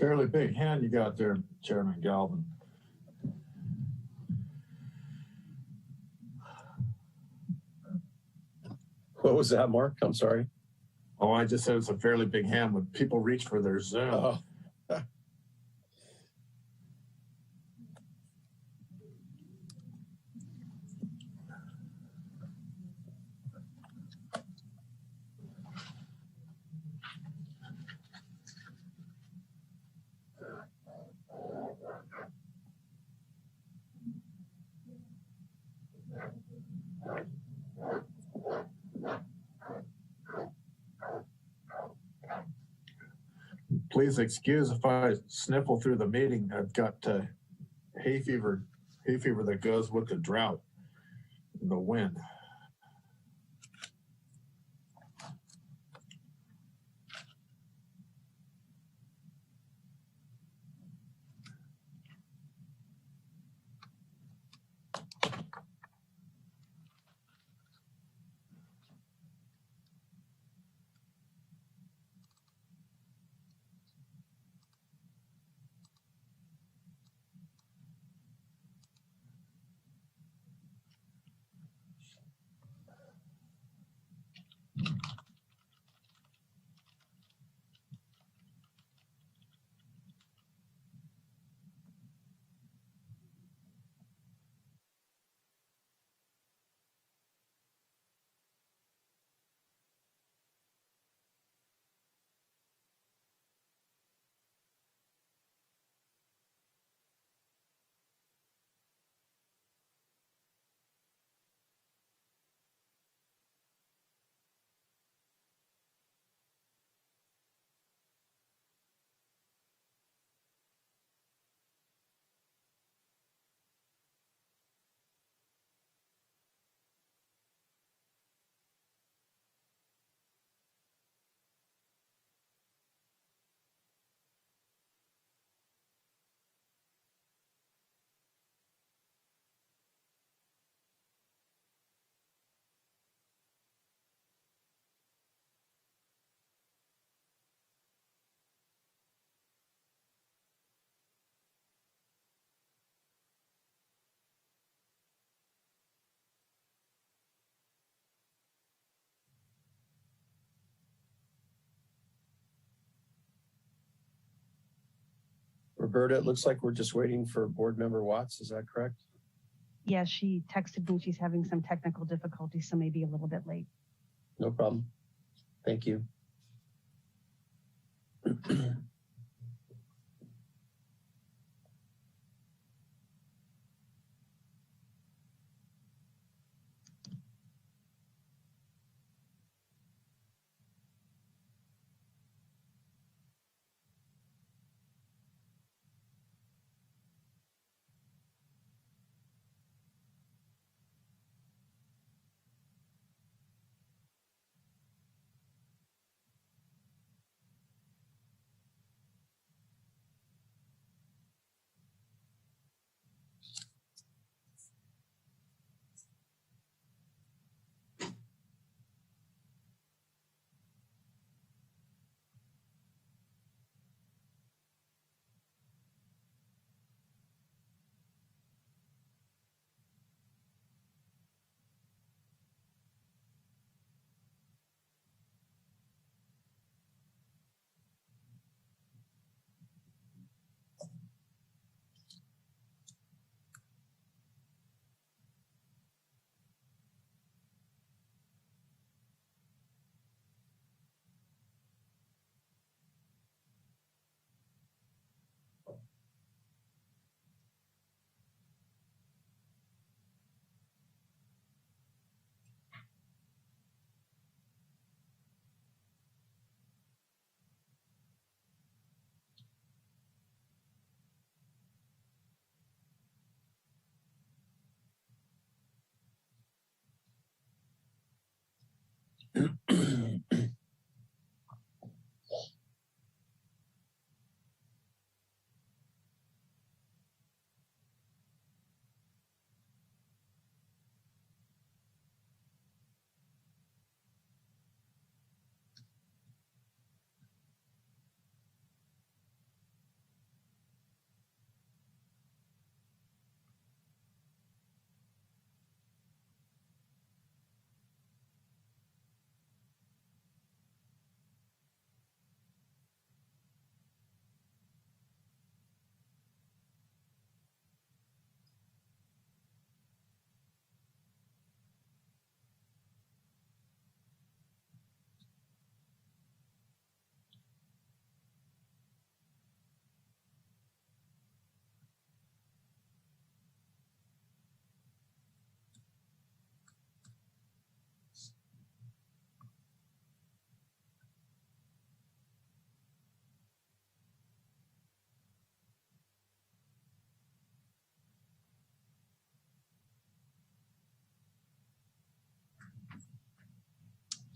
Fairly big hand you got there, Chairman Galvin. What was that, Mark? I'm sorry. Oh, I just said it's a fairly big hand when people reach for their Zoom. Oh. Please excuse if I sniffle through the meeting. I've got hay fever that goes with the drought and the wind. Roberta, it looks like we're just waiting for Board Member Watts. Is that correct? Yeah, she texted me. She's having some technical difficulties, so maybe a little bit late. No problem. Thank you.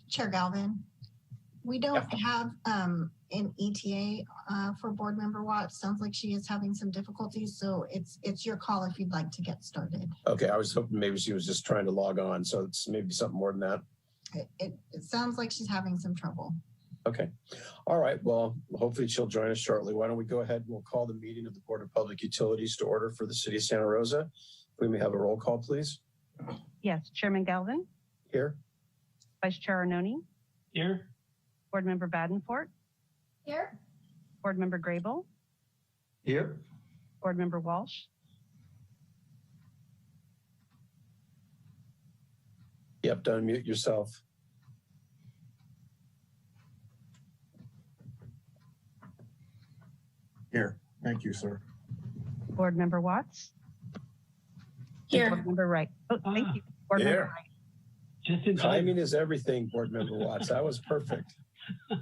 Chair Galvin, we don't have an ETA for board member Watts. Sounds like she is having some difficulties, so it's your call if you'd like to get started. Okay, I was hoping maybe she was just trying to log on, so it's maybe something more than that. It sounds like she's having some trouble. Okay. All right. Well, hopefully she'll join us shortly. Why don't we go ahead and we'll call the meeting of the Board of Public Utilities to order for the City of Santa Rosa. We may have a roll call, please. Yes, Chairman Galvin, Here. Vice Chair Arnone, Here. Board Member Badenfort, Here. Board Member Grable, Here. Board Member Walsh, You have to unmute yourself. Here. Thank you, sir. Board Member Watts, Here. Board Member Wright. Oh, thank you. Board Member Here. Wright. Just in time. Timing is everything, Board Member Watts. That was perfect.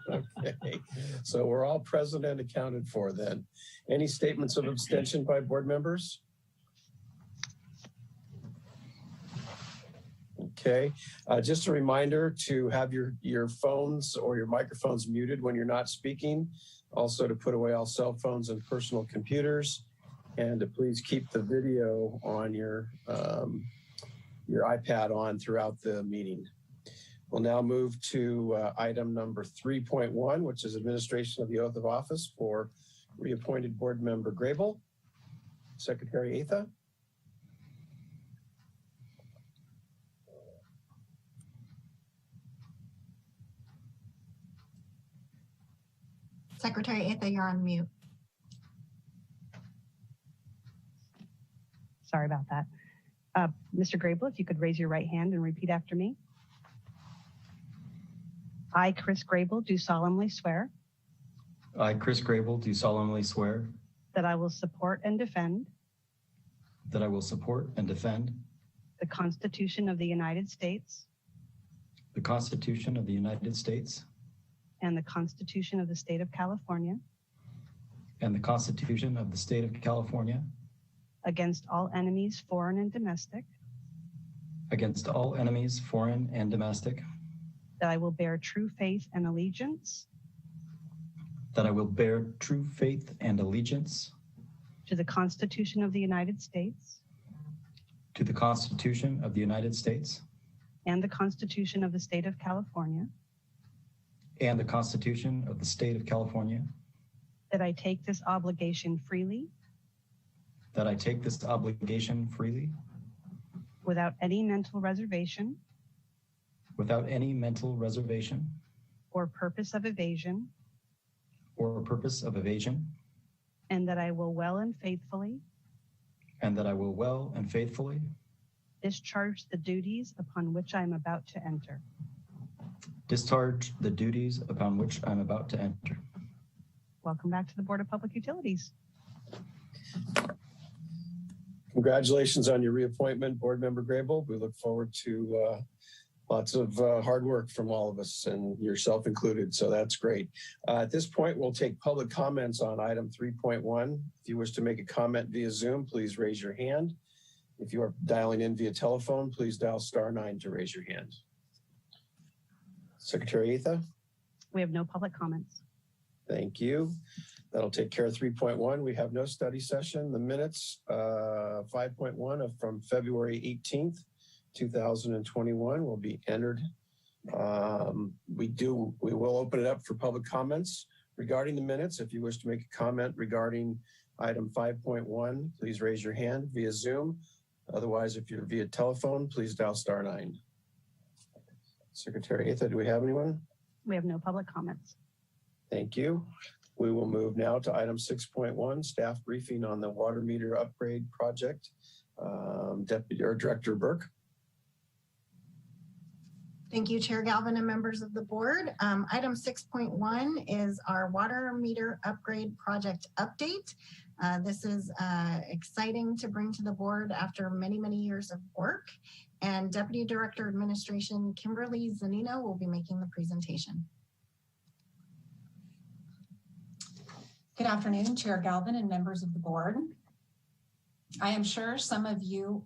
Okay. So we're all present and accounted for then. Any statements of abstention by board members? Okay. Just a reminder to have your phones or your microphones muted when you're not speaking. Also to put away all cell phones and personal computers, and to please keep the video on your iPad on throughout the meeting. We'll now move to item number 3.1, which is administration of the oath of office for reappointed board member Grable. Secretary Atha. Secretary Atha, you're on mute. Sorry about that. Mr. Grable, if you could raise your right hand and repeat after me. I, Chris Grable, do solemnly swear I, Chris Grable, do solemnly swear that I will support and defend that I will support and defend the Constitution of the United States the Constitution of the United States and the Constitution of the State of California and the Constitution of the State of California against all enemies, foreign and domestic, against all enemies, foreign and domestic, that I will bear true faith and allegiance that I will bear true faith and allegiance to the Constitution of the United States to the Constitution of the United States and the Constitution of the State of California, and the Constitution of the State of California, that I take this obligation freely that I take this obligation freely without any mental reservation without any mental reservation or purpose of evasion, or purpose of evasion, and that I will well and faithfully and that I will well and faithfully discharge the duties upon which I am about to enter. discharge the duties upon which I'm about to enter. Welcome back to the Board of Public Utilities. Congratulations on your reappointment, Board Member Grable. We look forward to lots of hard work from all of us, and yourself included, so that's great. At this point, we'll take public comments on item 3.1. If you wish to make a comment via Zoom, please raise your hand. If you are dialing in via telephone, please dial *9 to raise your hand. Secretary Atha, We have no public comments. thank you. That'll take care of 3.1. We have no study session. The minutes, 5.1 of from February 18th, 2021 will be entered. We will open it up for public comments regarding the minutes. If you wish to make a comment regarding item 5.1, please raise your hand via Zoom. Otherwise, if you're via telephone, please dial *9. Secretary Atha, do we have anyone? We have no public comments. Thank you. We will move now to item 6.1, staff briefing on the water meter upgrade project. Deputy or Director Burke. Thank you, Chair Galvin and members of the board. Item 6.1 is our water meter upgrade project update. This is exciting to bring to the board after many, many years of work. And Deputy Director Administration Kimberly Zanino will be making the presentation. Good afternoon, Chair Galvin and members of the board. I am sure some of you,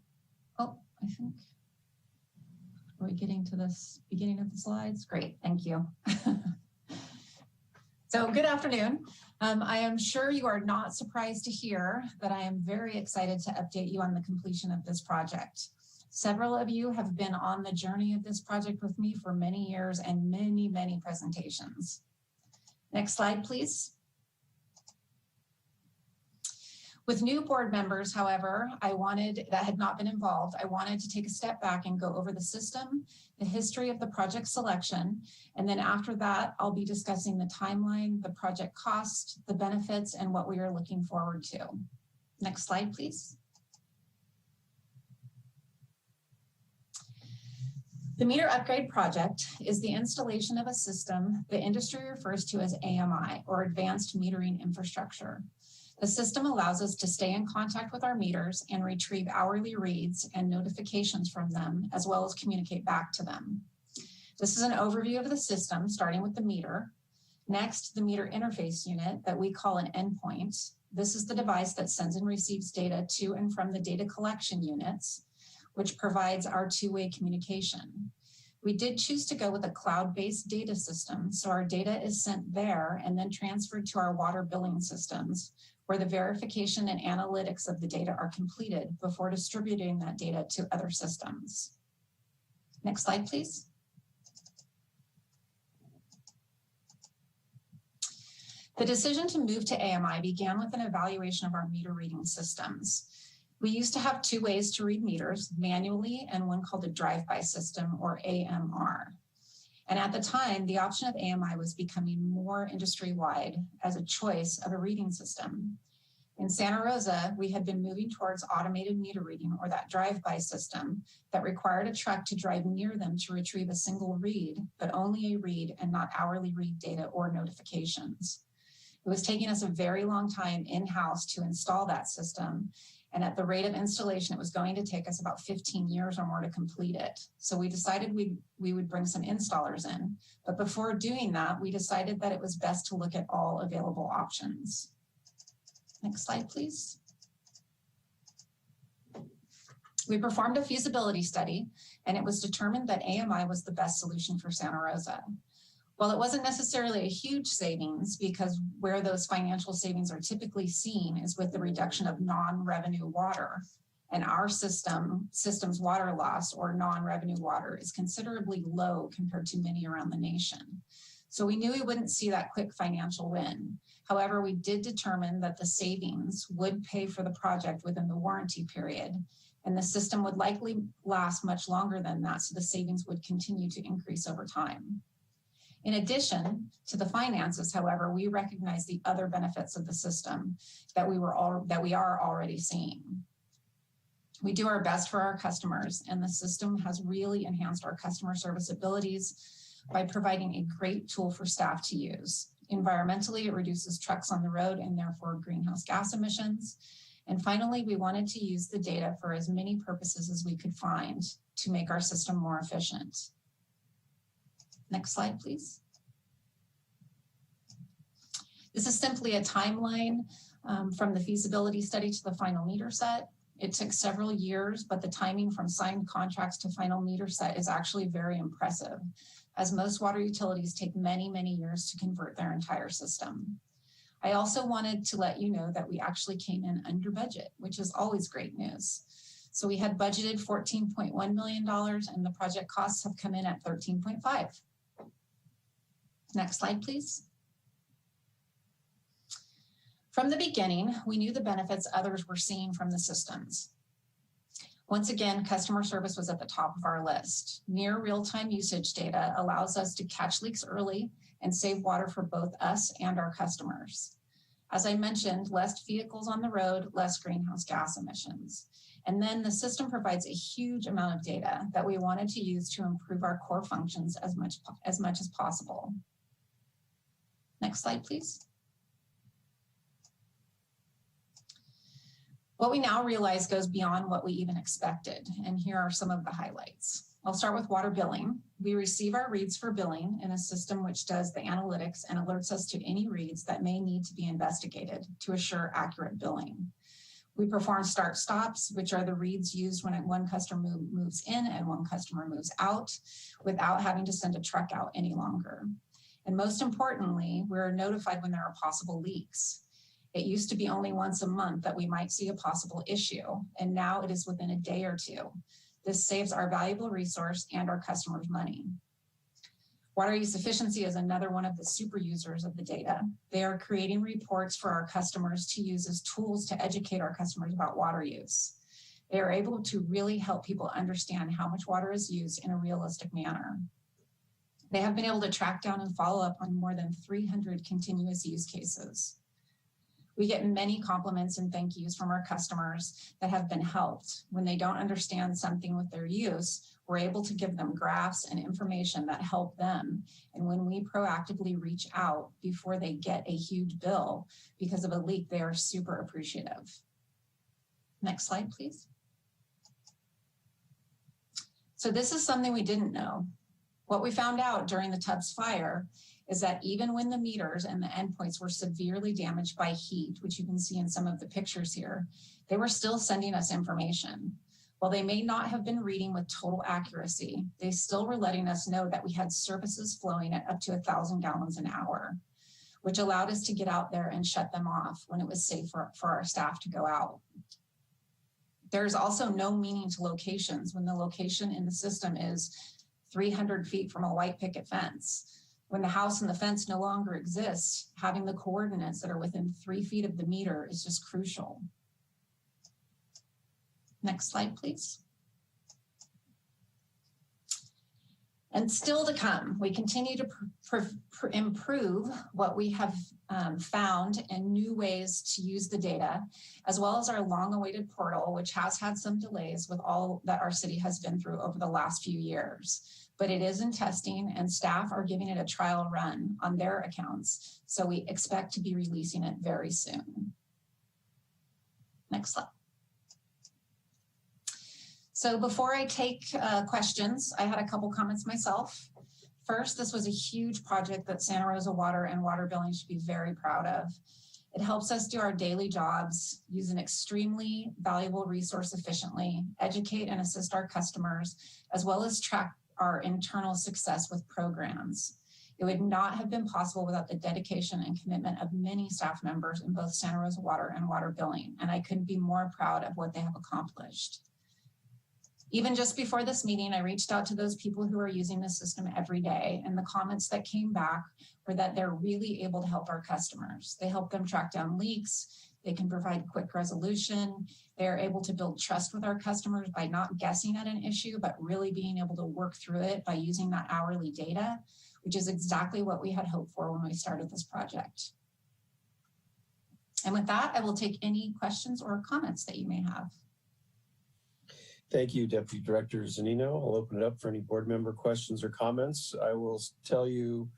Are we getting to this beginning of the slides? Great, thank you. So good afternoon. I am sure you are not surprised to hear that I am very excited to update you on the completion of this project. Several of you have been on the journey of this project with me for many years and many, many presentations. Next slide, please. With new board members, however, that had not been involved, I wanted to take a step back and go over the system, the history of the project selection, and then after that, I'll be discussing the timeline, the project cost, the benefits, and what we are looking forward to. Next slide, please. The meter upgrade project is the installation of a system the industry refers to as AMI, or Advanced Metering Infrastructure. The system allows us to stay in contact with our meters and retrieve hourly reads and notifications from them, as well as communicate back to them. This is an overview of the system, starting with the meter. Next, the meter interface unit that we call an endpoint. This is the device that sends and receives data to and from the data collection units, which provides our two-way communication. We did choose to go with a cloud-based data system, so our data is sent there and then transferred to our water billing systems, where the verification and analytics of the data are completed before distributing that data to other systems. Next slide, please. The decision to move to AMI began with an evaluation of our meter reading systems. We used to have two ways to read meters, manually and one called a drive-by system, or AMR. And at the time, the option of AMI was becoming more industry-wide as a choice of a reading system. In Santa Rosa, we had been moving towards automated meter reading, or that drive-by system that required a truck to drive near them to retrieve a single read, but only a read and not hourly read data or notifications. It was taking us a very long time in-house to install that system. And at the rate of installation, it was going to take us about 15 years or more to complete it. So we decided we would bring some installers in. But before doing that, we decided that it was best to look at all available options. Next slide, please. We performed a feasibility study, and it was determined that AMI was the best solution for Santa Rosa. While it wasn't necessarily a huge savings, because where those financial savings are typically seen is with the reduction of non-revenue water, and our system's water loss, or non-revenue water, is considerably low compared to many around the nation. So we knew we wouldn't see that quick financial win. However, we did determine that the savings would pay for the project within the warranty period, and the system would likely last much longer than that, so the savings would continue to increase over time. In addition to the finances, however, we recognize the other benefits of the system that we are already seeing. We do our best for our customers, and the system has really enhanced our customer service abilities by providing a great tool for staff to use. Environmentally, it reduces trucks on the road and therefore greenhouse gas emissions. And finally, we wanted to use the data for as many purposes as we could find to make our system more efficient. Next slide, please. This is simply a timeline from the feasibility study to the final meter set. It took several years, but the timing from signed contracts to final meter set is actually very impressive, as most water utilities take many, many years to convert their entire system. I also wanted to let you know that we actually came in under budget, which is always great news. So we had budgeted $14.1 million, and the project costs have come in at 13.5. Next slide, please. From the beginning, we knew the benefits others were seeing from the systems. Once again, customer service was at the top of our list. Near real-time usage data allows us to catch leaks early and save water for both us and our customers. As I mentioned, less vehicles on the road, less greenhouse gas emissions. And then the system provides a huge amount of data that we wanted to use to improve our core functions as much as possible. Next slide, please. What we now realize goes beyond what we even expected, and here are some of the highlights. I'll start with water billing. We receive our reads for billing in a system which does the analytics and alerts us to any reads that may need to be investigated to assure accurate billing. We perform start stops, which are the reads used when one customer moves in and one customer moves out without having to send a truck out any longer. And most importantly, we're notified when there are possible leaks. It used to be only once a month that we might see a possible issue, and now it is within a day or two. This saves our valuable resource and our customers money. Water use efficiency is another one of the super users of the data. They are creating reports for our customers to use as tools to educate our customers about water use. They are able to really help people understand how much water is used in a realistic manner. They have been able to track down and follow up on more than 300 continuous use cases. We get many compliments and thank yous from our customers that have been helped. When they don't understand something with their use, we're able to give them graphs and information that help them. And when we proactively reach out before they get a huge bill because of a leak, they are super appreciative. Next slide, please. So this is something we didn't know. What we found out during the Tubbs fire is that even when the meters and the endpoints were severely damaged by heat, which you can see in some of the pictures here, they were still sending us information. While they may not have been reading with total accuracy, they still were letting us know that we had surfaces flowing at up to 1,000 gallons an hour, which allowed us to get out there and shut them off when it was safe for our staff to go out. There's also no meaning to locations when the location in the system is 300 feet from a white picket fence. When the house and the fence no longer exists, having the coordinates that are within 3 feet of the meter is just crucial. Next slide, please. And still to come, we continue to improve what we have found and new ways to use the data, as well as our long-awaited portal, which has had some delays with all that our city has been through over the last few years. But it is in testing and staff are giving it a trial run on their accounts. So we expect to be releasing it very soon. Next slide. So before I take questions, I had a couple comments myself. First, this was a huge project that Santa Rosa Water and Water Billing should be very proud of. It helps us do our daily jobs, use an extremely valuable resource efficiently, educate and assist our customers, as well as track our internal success with programs. It would not have been possible without the dedication and commitment of many staff members in both Santa Rosa Water and Water Billing, and I couldn't be more proud of what they have accomplished. Even just before this meeting, I reached out to those people who are using the system every day, and the comments that came back were that they're really able to help our customers. They help them track down leaks. They can provide quick resolution. They're able to build trust with our customers by not guessing at an issue, but really being able to work through it by using that hourly data, which is exactly what we had hoped for when we started this project. And with that, I will take any questions or comments that you may have. Thank you, Deputy Director Zanino. I'll open it up for any board member questions or comments. I will tell you,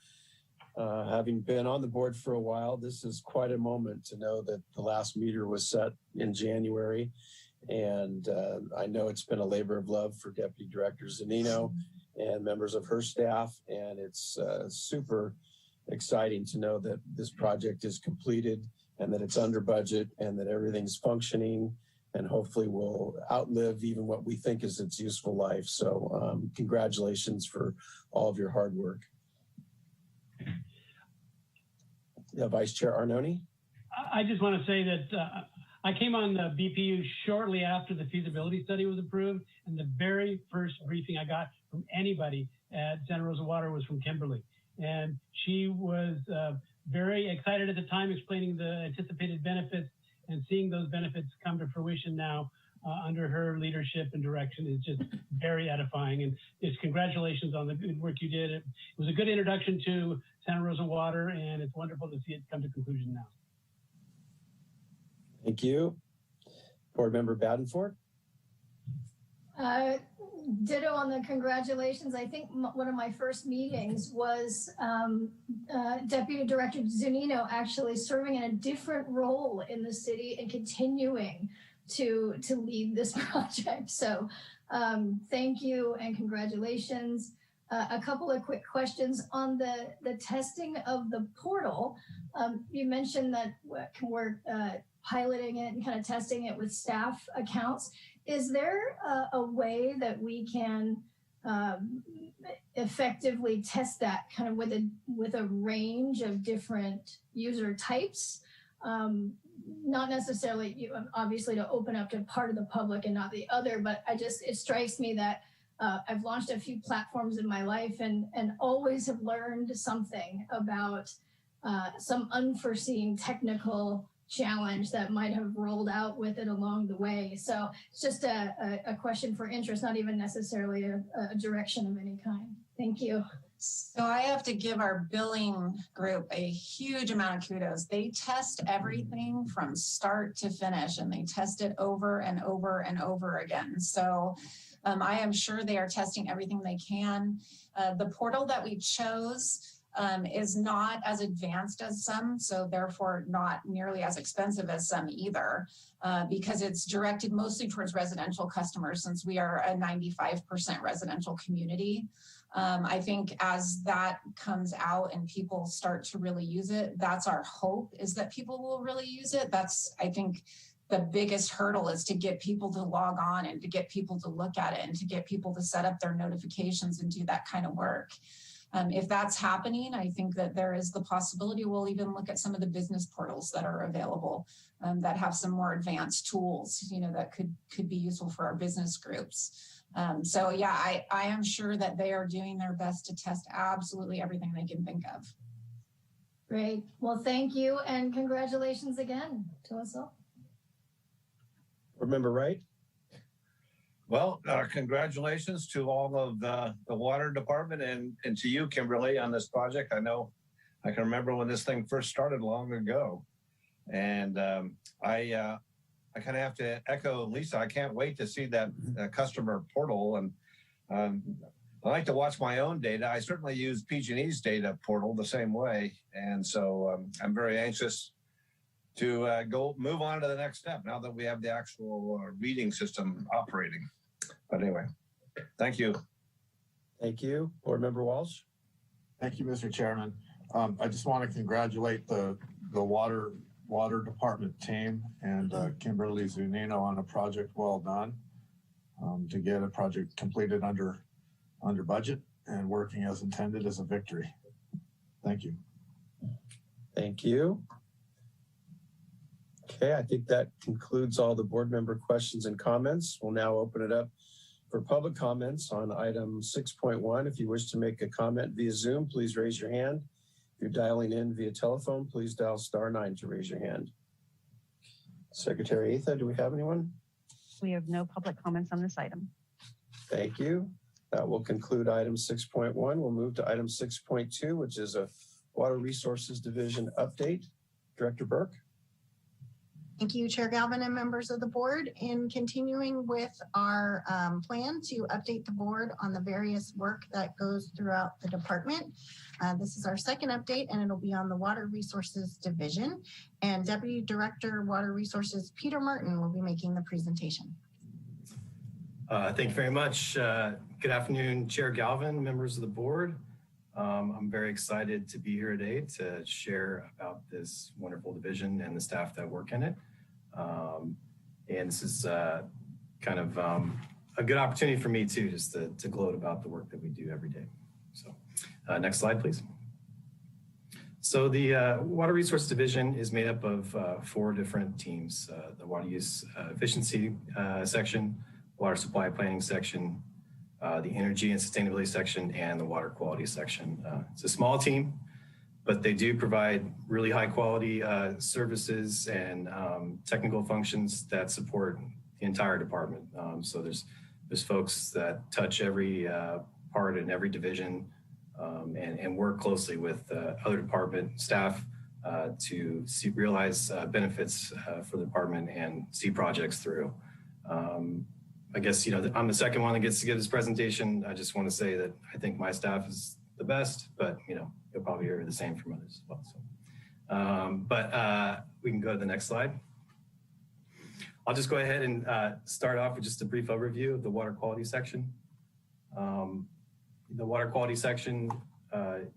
having been on the board for a while, this is quite a moment to know that the last meter was set in January. And I know it's been a labor of love for Deputy Director Zanino and members of her staff. And it's super exciting to know that this project is completed and that it's under budget and that everything's functioning and hopefully will outlive even what we think is its useful life. So congratulations for all of your hard work. Vice Chair Arnone? I just want to say that I came on the BPU shortly after the feasibility study was approved, and the very first briefing I got from anybody at Santa Rosa Water was from Kimberly. And she was very excited at the time, explaining the anticipated benefits, and seeing those benefits come to fruition now under her leadership and direction is just very edifying. And just congratulations on the good work you did. It was a good introduction to Santa Rosa Water, and it's wonderful to see it come to conclusion now. Thank you. Board Member Badenford? Ditto on the congratulations. I think one of my first meetings was Deputy Director Zunino actually serving in a different role in the city and continuing to lead this project. So thank you and congratulations. A couple of quick questions on the testing of the portal. You mentioned that we're piloting it and kind of testing it with staff accounts. Is there a way that we can effectively test that kind of with a range of different user types? Not necessarily, obviously, to open up to part of the public and not the other, but it strikes me that I've launched a few platforms in my life and always have learned something about some unforeseen technical challenge that might have rolled out with it along the way. So it's just a question for interest, not even necessarily a direction of any kind. Thank you. So I have to give our billing group a huge amount of kudos. They test everything from start to finish, and they test it over and over and over again. So I am sure they are testing everything they can. The portal that we chose is not as advanced as some, so therefore not nearly as expensive as some either, because it's directed mostly towards residential customers, since we are a 95% residential community. I think as that comes out and people start to really use it, that's our hope, is that people will really use it. That's, I think, the biggest hurdle, is to get people to log on and to get people to look at it and to get people to set up their notifications and do that kind of work. If that's happening, I think that there is the possibility we'll even look at some of the business portals that are available that have some more advanced tools, that could be useful for our business groups. So yeah, I am sure that they are doing their best to test absolutely everything they can think of. Great. Well, thank you, and congratulations again to us all. Remember, right? Well, congratulations to all of the water department and to you, Kimberly, on this project. I know I can remember when this thing first started long ago. And I kind of have to echo Lisa. I can't wait to see that customer portal. And I like to watch my own data. I certainly use PG&E's data portal the same way. And so I'm very anxious to move on to the next step now that we have the actual reading system operating. But anyway, thank you. Thank you. Board Member Walsh. Thank you, Mr. Chairman. I just want to congratulate the water department team and Kimberly Zunino on a project well done. To get a project completed under budget and working as intended is a victory. Thank you. Thank you. Okay, I think that concludes all the board member questions and comments. We'll now open it up for public comments on item 6.1. If you wish to make a comment via Zoom, please raise your hand. If you're dialing in via telephone, please dial *9 to raise your hand. Secretary Atha, do we have anyone? We have no public comments on this item. Thank you. That will conclude item 6.1. We'll move to item 6.2, which is a Water Resources Division update. Director Burke. Thank you, Chair Galvin and members of the board. In continuing with our plan to update the board on the various work that goes throughout the department, this is our second update, and it'll be on the Water Resources Division. And Deputy Director Water Resources Peter Martin will be making the presentation. Thank you very much. Good afternoon, Chair Galvin, members of the board. I'm very excited to be here today to share about this wonderful division and the staff that work in it. And this is kind of a good opportunity for me too, just to gloat about the work that we do every day. So next slide, please. So the Water Resource Division is made up of 4 different teams: the Water Use Efficiency section, Water Supply Planning section, the Energy and Sustainability section, and the Water Quality section. It's a small team, but they do provide really high quality services and technical functions that support the entire department. So there's folks that touch every part in every division and work closely with other department staff to realize benefits for the department and see projects through. I guess, I'm the second one that gets to give this presentation. I just want to say that I think my staff is the best, but, you'll probably hear the same from others as well. So, but we can go to the next slide. I'll just go ahead and start off with just a brief overview of the water quality section. The water quality section we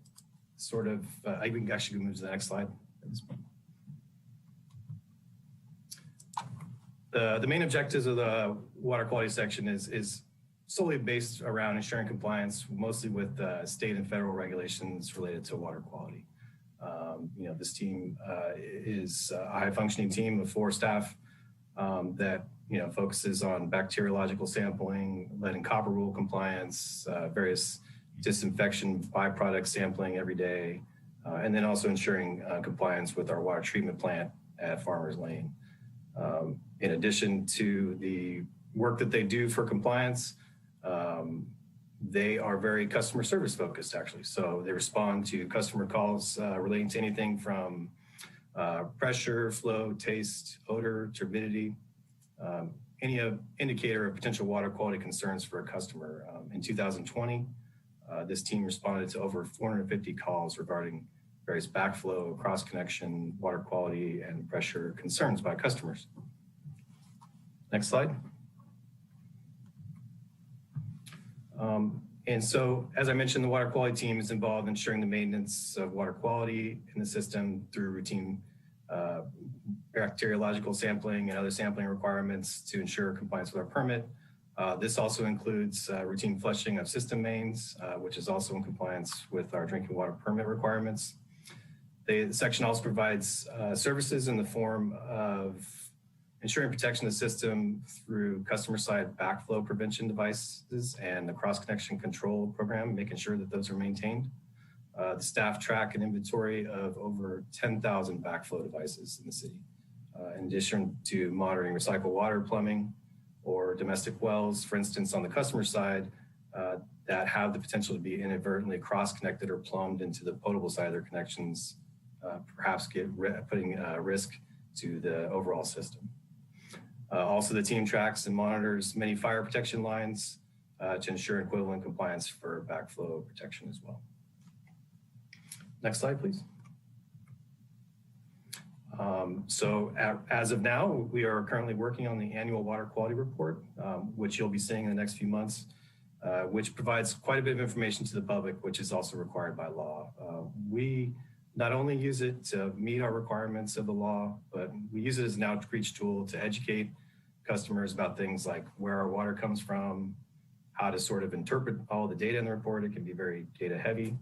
can actually move to the next slide at this point. The main objectives of the water quality section is solely based around ensuring compliance, mostly with state and federal regulations related to water quality. This team is a high-functioning team of 4 staff that focuses on bacteriological sampling, lead and copper rule compliance, various disinfection byproduct sampling every day, and then also ensuring compliance with our water treatment plant at Farmers Lane. In addition to the work that they do for compliance, they are very customer service focused, actually. So they respond to customer calls relating to anything from pressure, flow, taste, odor, turbidity, any indicator of potential water quality concerns for a customer. In 2020, this team responded to over 450 calls regarding various backflow, cross-connection, water quality, and pressure concerns by customers. Next slide. And so, as I mentioned, the water quality team is involved in ensuring the maintenance of water quality in the system through routine bacteriological sampling and other sampling requirements to ensure compliance with our permit. This also includes routine flushing of system mains, which is also in compliance with our drinking water permit requirements. The section also provides services in the form of ensuring protection of the system through customer-side backflow prevention devices and the cross-connection control program, making sure that those are maintained. The staff track an inventory of over 10,000 backflow devices in the city, in addition to monitoring recycled water, plumbing, or domestic wells, for instance, on the customer side, that have the potential to be inadvertently cross-connected or plumbed into the potable side of their connections, perhaps putting risk to the overall system. Also, the team tracks and monitors many fire protection lines to ensure equivalent compliance for backflow protection as well. Next slide, please. As of now, we are currently working on the annual water quality report, which you'll be seeing in the next few months, which provides quite a bit of information to the public, which is also required by law. We not only use it to meet our requirements of the law, but we use it as an outreach tool to educate customers about things like where our water comes from, how to sort of interpret all the data in the report. It can be very data heavy,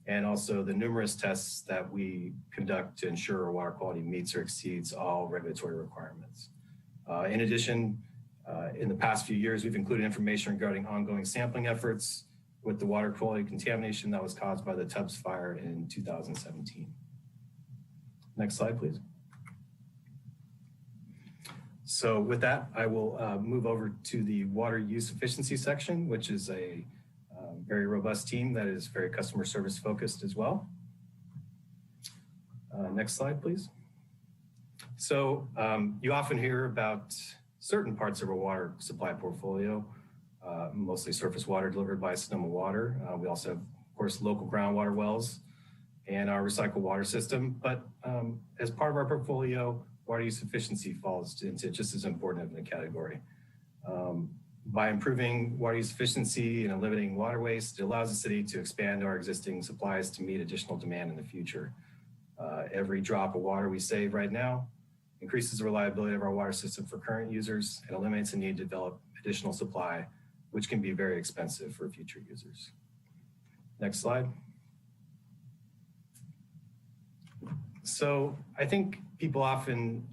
and also the numerous tests that we conduct to ensure our water quality meets or exceeds all regulatory requirements. In addition, in the past few years, we've included information regarding ongoing sampling efforts with the water quality contamination that was caused by the Tubbs fire in 2017. Next slide, please. So with that, I will move over to the water use efficiency section, which is a very robust team that is very customer service focused as well. Next slide, please. So you often hear about certain parts of our water supply portfolio, mostly surface water delivered by Sonoma Water. We also have, of course, local groundwater wells and our recycled water system. But as part of our portfolio, water use efficiency falls into just as important of a category. By improving water use efficiency and eliminating water waste, it allows the city to expand our existing supplies to meet additional demand in the future. Every drop of water we save right now increases the reliability of our water system for current users and eliminates the need to develop additional supply, which can be very expensive for future users. Next slide. So I think people often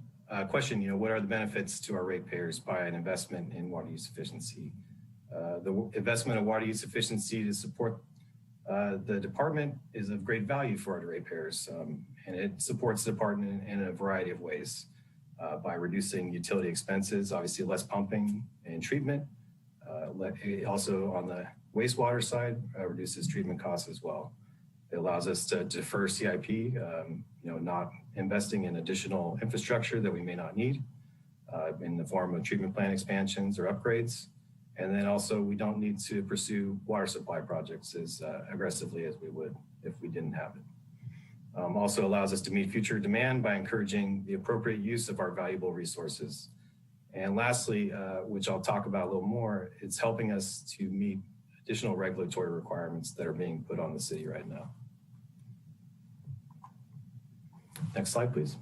question, what are the benefits to our ratepayers by an investment in water use efficiency? The investment of water use efficiency to support the department is of great value for our ratepayers, and it supports the department in a variety of ways by reducing utility expenses, obviously less pumping and treatment. Also on the wastewater side, reduces treatment costs as well. It allows us to defer CIP, not investing in additional infrastructure that we may not need in the form of treatment plant expansions or upgrades. And then also we don't need to pursue water supply projects as aggressively as we would if we didn't have it. Also allows us to meet future demand by encouraging the appropriate use of our valuable resources. And lastly, which I'll talk about a little more, it's helping us to meet additional regulatory requirements that are being put on the city right now. Next slide, please.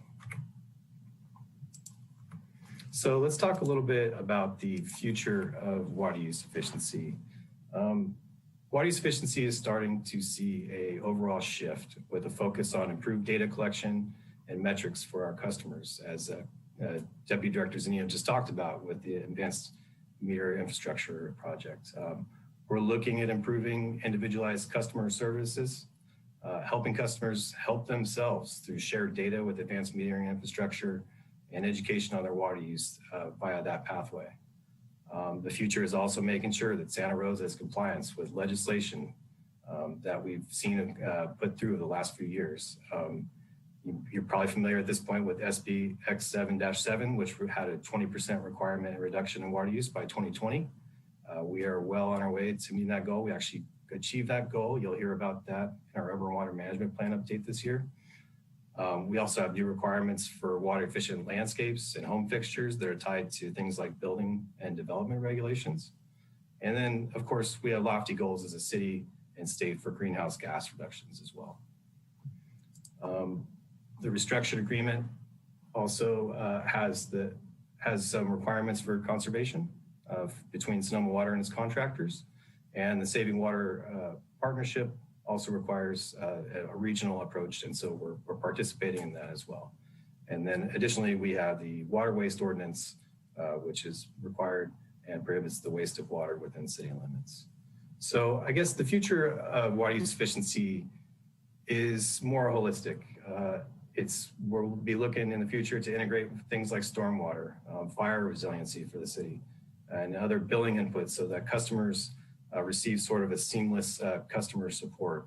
So let's talk a little bit about the future of water use efficiency. Water use efficiency is starting to see a overall shift with a focus on improved data collection and metrics for our customers, as Deputy Director Zanino just talked about with the Advanced Meter Infrastructure Project. We're looking at improving individualized customer services, helping customers help themselves through shared data with advanced metering infrastructure and education on their water use via that pathway. The future is also making sure that Santa Rosa is compliance with legislation that we've seen put through the last few years. You're probably familiar at this point with SB X7-7, which had a 20% requirement reduction in water use by 2020. We are well on our way to meeting that goal. We actually achieved that goal. You'll hear about that in our urban water management plan update this year. We also have new requirements for water efficient landscapes and home fixtures that are tied to things like building and development regulations. And then, of course, we have lofty goals as a city and state for greenhouse gas reductions as well. The restructured agreement also has some requirements for conservation between Sonoma Water and its contractors. And the Saving Water Partnership also requires a regional approach. And so we're participating in that as well. And then additionally, we have the water waste ordinance, which is required and prohibits the waste of water within city limits. So I guess the future of water use efficiency is more holistic. We'll be looking in the future to integrate things like stormwater, fire resiliency for the city, and other billing inputs so that customers receive sort of a seamless customer support,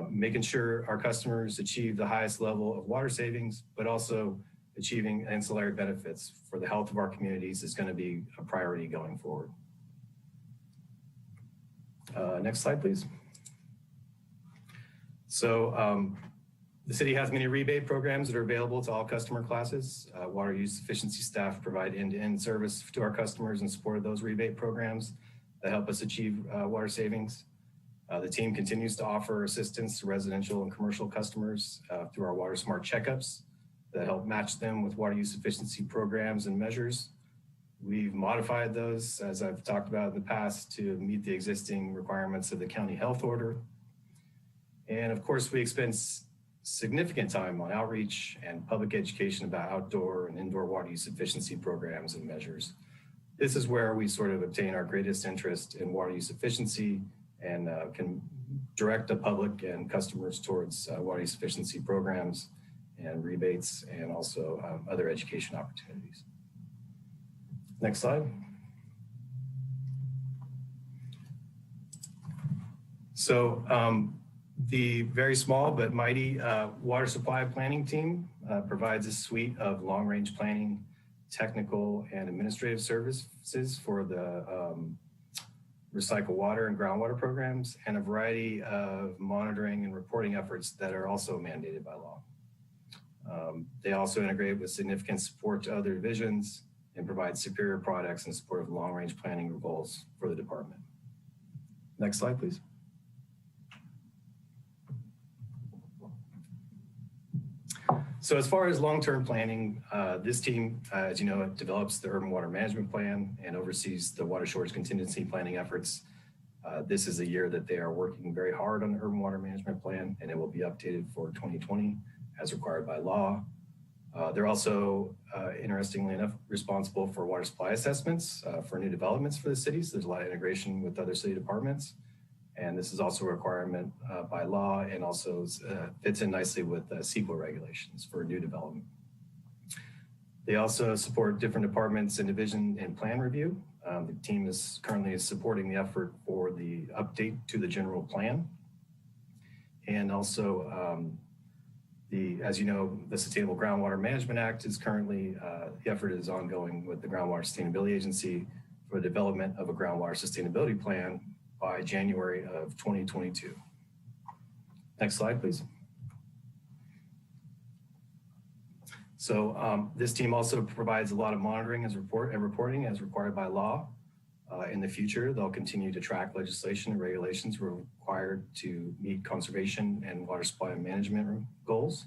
making sure our customers achieve the highest level of water savings, but also achieving ancillary benefits for the health of our communities is going to be a priority going forward. Next slide, please. So the city has many rebate programs that are available to all customer classes. Water use efficiency staff provide end-to-end service to our customers in support of those rebate programs that help us achieve water savings. The team continues to offer assistance to residential and commercial customers through our Water Smart checkups that help match them with water use efficiency programs and measures. We've modified those, as I've talked about in the past, to meet the existing requirements of the county health order. And of course, we expend significant time on outreach and public education about outdoor and indoor water use efficiency programs and measures. This is where we sort of obtain our greatest interest in water use efficiency and can direct the public and customers towards water use efficiency programs and rebates and also other education opportunities. Next slide. So the very small but mighty water supply planning team provides a suite of long-range planning, technical and administrative services for the recycle water and groundwater programs, and a variety of monitoring and reporting efforts that are also mandated by law. They also integrate with significant support to other divisions and provide superior products in support of long-range planning goals for the department. Next slide, please. So as far as long-term planning, this team, as you know, develops the urban water management plan and oversees the water shortage contingency planning efforts. This is a year that they are working very hard on the urban water management plan, and it will be updated for 2020 as required by law. They're also, interestingly enough, responsible for water supply assessments for new developments for the city. So there's a lot of integration with other city departments. And this is also a requirement by law and also fits in nicely with CEQA regulations for new development. They also support different departments and division in plan review. The team is currently supporting the effort for the update to the general plan. And also, as you know, the Sustainable Groundwater Management Act is currently, the effort is ongoing with the Groundwater Sustainability Agency for the development of a groundwater sustainability plan by January of 2022. Next slide, please. So this team also provides a lot of monitoring and reporting as required by law. In the future, they'll continue to track legislation and regulations required to meet conservation and water supply and management goals.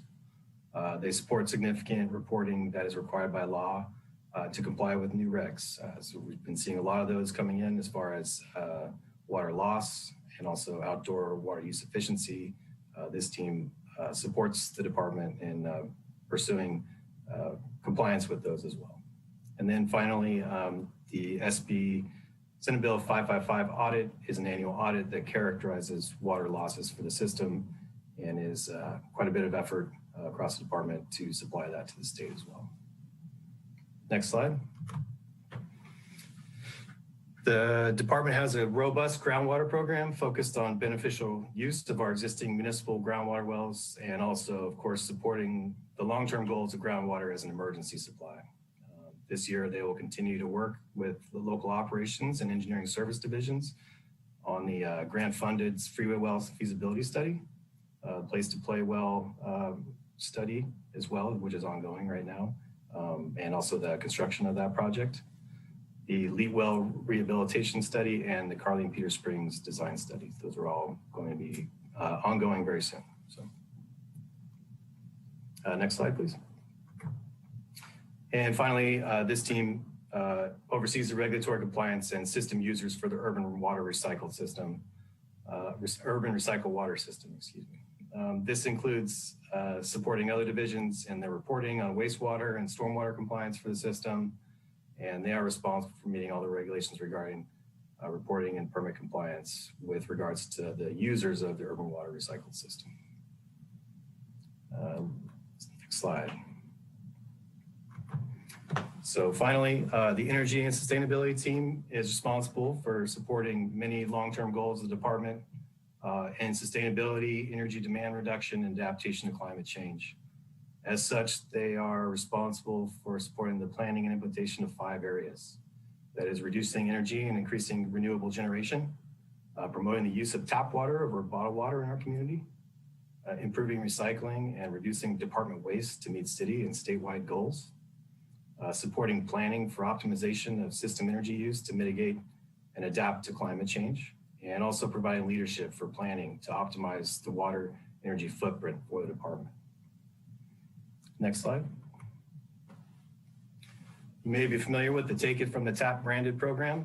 They support significant reporting that is required by law to comply with new regs. So we've been seeing a lot of those coming in as far as water loss and also outdoor water use efficiency. This team supports the department in pursuing compliance with those as well. And then finally, the SB Senate Bill 555 audit is an annual audit that characterizes water losses for the system and is quite a bit of effort across the department to supply that to the state as well. Next slide. The department has a robust groundwater program focused on beneficial use of our existing municipal groundwater wells and also, of course, supporting the long-term goals of groundwater as an emergency supply. This year, they will continue to work with the local operations and engineering service divisions on the grant-funded freeway wells feasibility study, place to play well study as well, which is ongoing right now, and also the construction of that project, the Leet Well rehabilitation study, and the Carleen Peter Springs design study. Those are all going to be ongoing very soon. So, next slide, please. And finally, this team oversees the regulatory compliance and system users for the urban water recycle system, urban recycle water system, excuse me. This includes supporting other divisions in their reporting on wastewater and stormwater compliance for the system, and they are responsible for meeting all the regulations regarding reporting and permit compliance with regards to the users of the urban water recycle system. Next slide. So finally, the energy and sustainability team is responsible for supporting many long-term goals of the department and sustainability, energy demand reduction, and adaptation to climate change. As such, they are responsible for supporting the planning and implementation of 5 areas. That is reducing energy and increasing renewable generation, promoting the use of tap water over bottled water in our community, improving recycling and reducing department waste to meet city and statewide goals, supporting planning for optimization of system energy use to mitigate and adapt to climate change, and also providing leadership for planning to optimize the water energy footprint for the department. Next slide. You may be familiar with the Take It From the Tap branded program,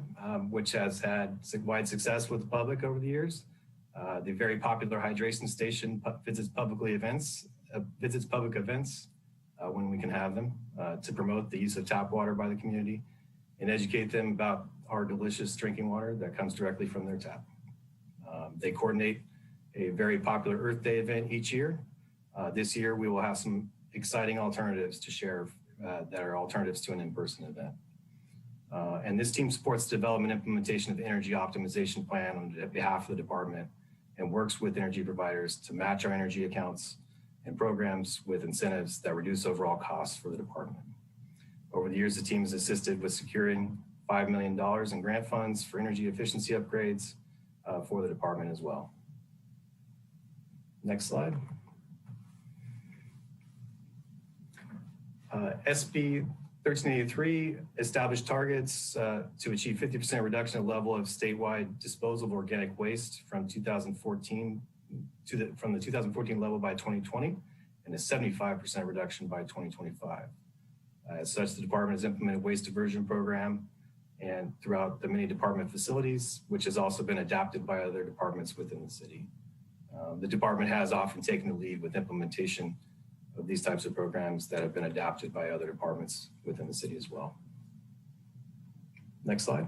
which has had wide success with the public over the years. The very popular hydration station visits public events when we can have them to promote the use of tap water by the community and educate them about our delicious drinking water that comes directly from their tap. They coordinate a very popular Earth Day event each year. This year, we will have some exciting alternatives to share that are alternatives to an in-person event. And this team supports the development and implementation of the energy optimization plan on behalf of the department and works with energy providers to match our energy accounts and programs with incentives that reduce overall costs for the department. Over the years, the team has assisted with securing $5 million in grant funds for energy efficiency upgrades for the department as well. Next slide. SB 1383 established targets to achieve 50% reduction in level of statewide disposal of organic waste from 2014 from the 2014 level by 2020 and a 75% reduction by 2025. As such, the department has implemented a waste diversion program and throughout the many department facilities, which has also been adapted by other departments within the city. The department has often taken the lead with implementation of these types of programs that have been adapted by other departments within the city as well. Next slide.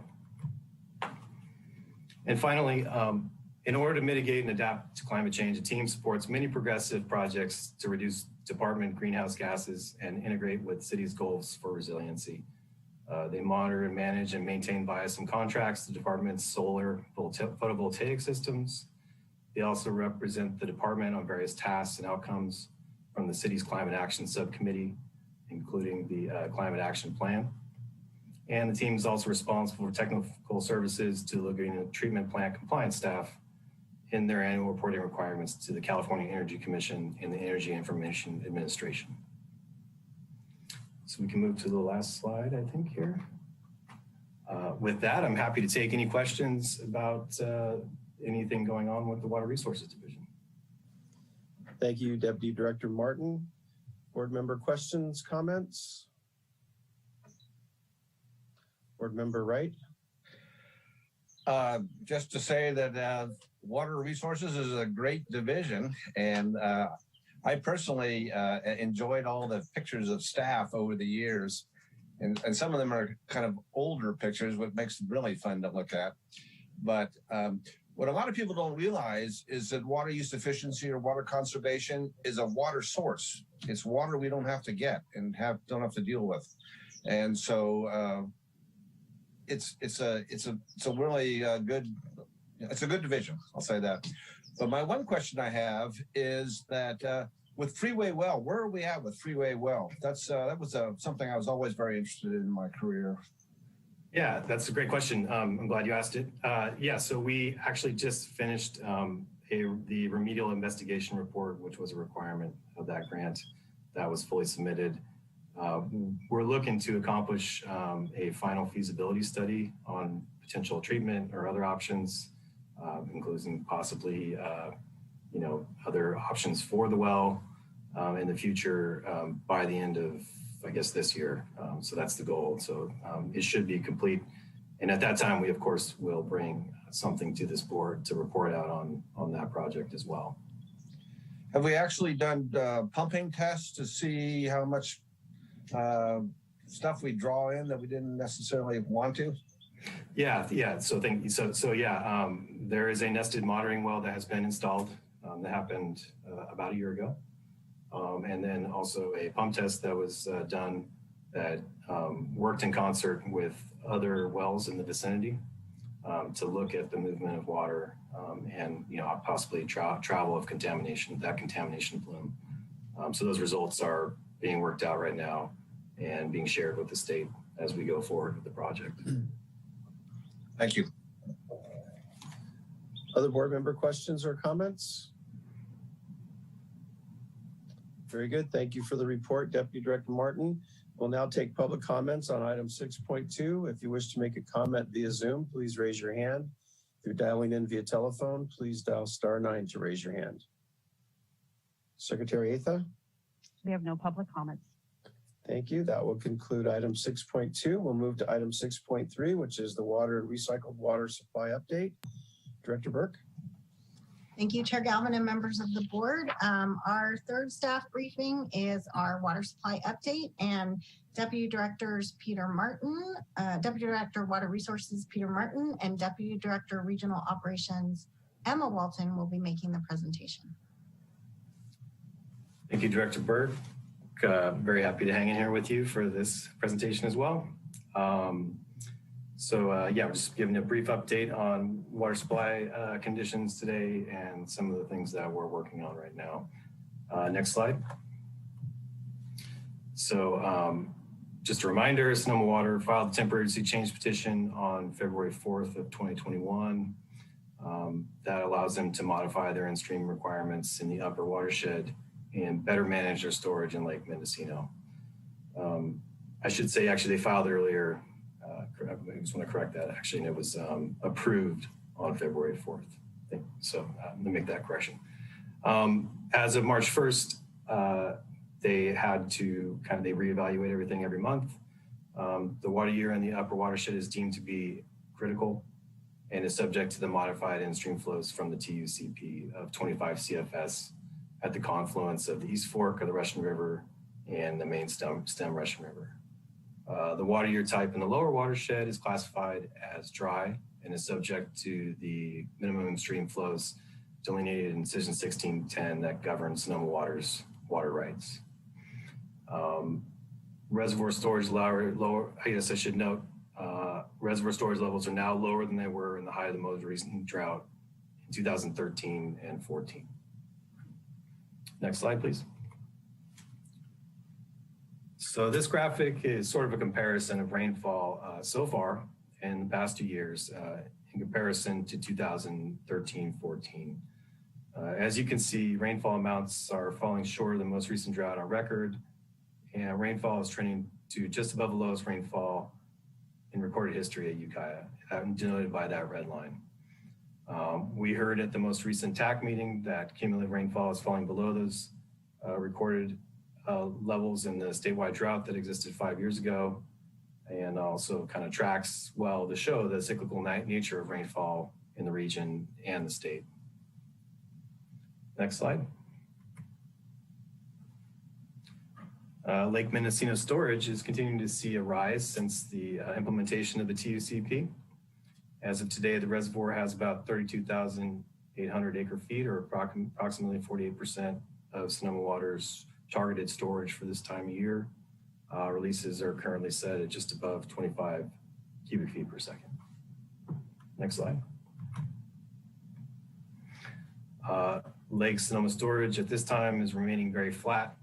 And finally, in order to mitigate and adapt to climate change, the team supports many progressive projects to reduce department greenhouse gases and integrate with city's goals for resiliency. They monitor and manage and maintain via some contracts the department's solar photovoltaic systems. They also represent the department on various tasks and outcomes from the city's climate action subcommittee, including the climate action plan. And the team is also responsible for technical services to Laguna treatment plant compliance staff in their annual reporting requirements to the California Energy Commission and the Energy Information Administration. So we can move to the last slide, I think, here. With that, I'm happy to take any questions about anything going on with the Water Resources Division. Thank you, Deputy Director Martin. Board member questions, comments? Board Member Wright. Just to say that water resources is a great division, and I personally enjoyed all the pictures of staff over the years, and some of them are kind of older pictures, what makes them really fun to look at. But what a lot of people don't realize is that water use efficiency or water conservation is a water source. It's water we don't have to get and don't have to deal with, and so it's a really good. It's a good division. I'll say that. But my one question I have is that with Freeway Well, where are we at with Freeway Well? That was something I was always very interested in my career. Yeah, that's a great question. I'm glad you asked it. Yeah, so we actually just finished the remedial investigation report, which was a requirement of that grant that was fully submitted. We're looking to accomplish a final feasibility study on potential treatment or other options, including possibly, other options for the well in the future by the end of, I guess, this year. So that's the goal. So it should be complete. And at that time, we, of course, will bring something to this board to report out on that project as well. Have we actually done pumping tests to see how much stuff we draw in that we didn't necessarily want to? Yeah. So thank you. So yeah, there is a nested monitoring well that has been installed. That happened about a year ago. And then also a pump test that was done that worked in concert with other wells in the vicinity to look at the movement of water and possibly travel of contamination, that contamination plume. So those results are being worked out right now and being shared with the state as we go forward with the project. Thank you. Other board member questions or comments? Very good. Thank you for the report, Deputy Director Martin. We'll now take public comments on item 6.2. If you wish to make a comment via Zoom, please raise your hand. If you're dialing in via telephone, please dial *9 to raise your hand. Secretary Atha? We have no public comments. Thank you. That will conclude item 6.2. We'll move to item 6.3, which is the water and recycled water supply update. Director Burke? Thank you, Chair Galvin and members of the board. Our third staff briefing is our water supply update, and Deputy Directors Peter Martin, Deputy Director Water Resources Peter Martin, and Deputy Director Regional Operations Emma Walton will be making the presentation. Thank you, Director Burke. Very happy to hang in here with you for this presentation as well. Yeah, we're just giving a brief update on water supply conditions today and some of the things that we're working on right now. Next slide. So just a reminder, Sonoma Water filed a temporary urgency change petition on February 4th of 2021. That allows them to modify their in-stream requirements in the upper watershed and better manage their storage in Lake Mendocino. I should say, actually, they filed earlier. I just want to correct that, actually, and it was approved on February 4th. So let me make that correction. As of March 1st, they had to they reevaluate everything every month. The water year in the upper watershed is deemed to be critical and is subject to the modified in-stream flows from the TUCP of 25 CFS at the confluence of the East Fork of the Russian River and the main stem Russian River. The water year type in the lower watershed is classified as dry and is subject to the minimum stream flows delineated in Decision 1610 that governs Sonoma Water's water rights. Reservoir storage lower, I guess I should note, reservoir storage levels are now lower than they were in the height of the most recent drought in 2013 and 14. Next slide, please. So this graphic is sort of a comparison of rainfall so far in the past 2 years in comparison to 2013-14. As you can see, rainfall amounts are falling short of the most recent drought on record, and rainfall is trending to just above the lowest rainfall in recorded history at Ukiah, denoted by that red line. We heard at the most recent TAC meeting that cumulative rainfall is falling below those recorded levels in the statewide drought that existed 5 years ago, and also kind of tracks well to show the cyclical nature of rainfall in the region and the state. Next slide. Lake Mendocino storage is continuing to see a rise since the implementation of the TUCP. As of today, the reservoir has about 32,800 acre feet, or approximately 48% of Sonoma Water's targeted storage for this time of year. Releases are currently set at just above 25 cubic feet per second. Next slide. Lake Sonoma storage at this time is remaining very flat,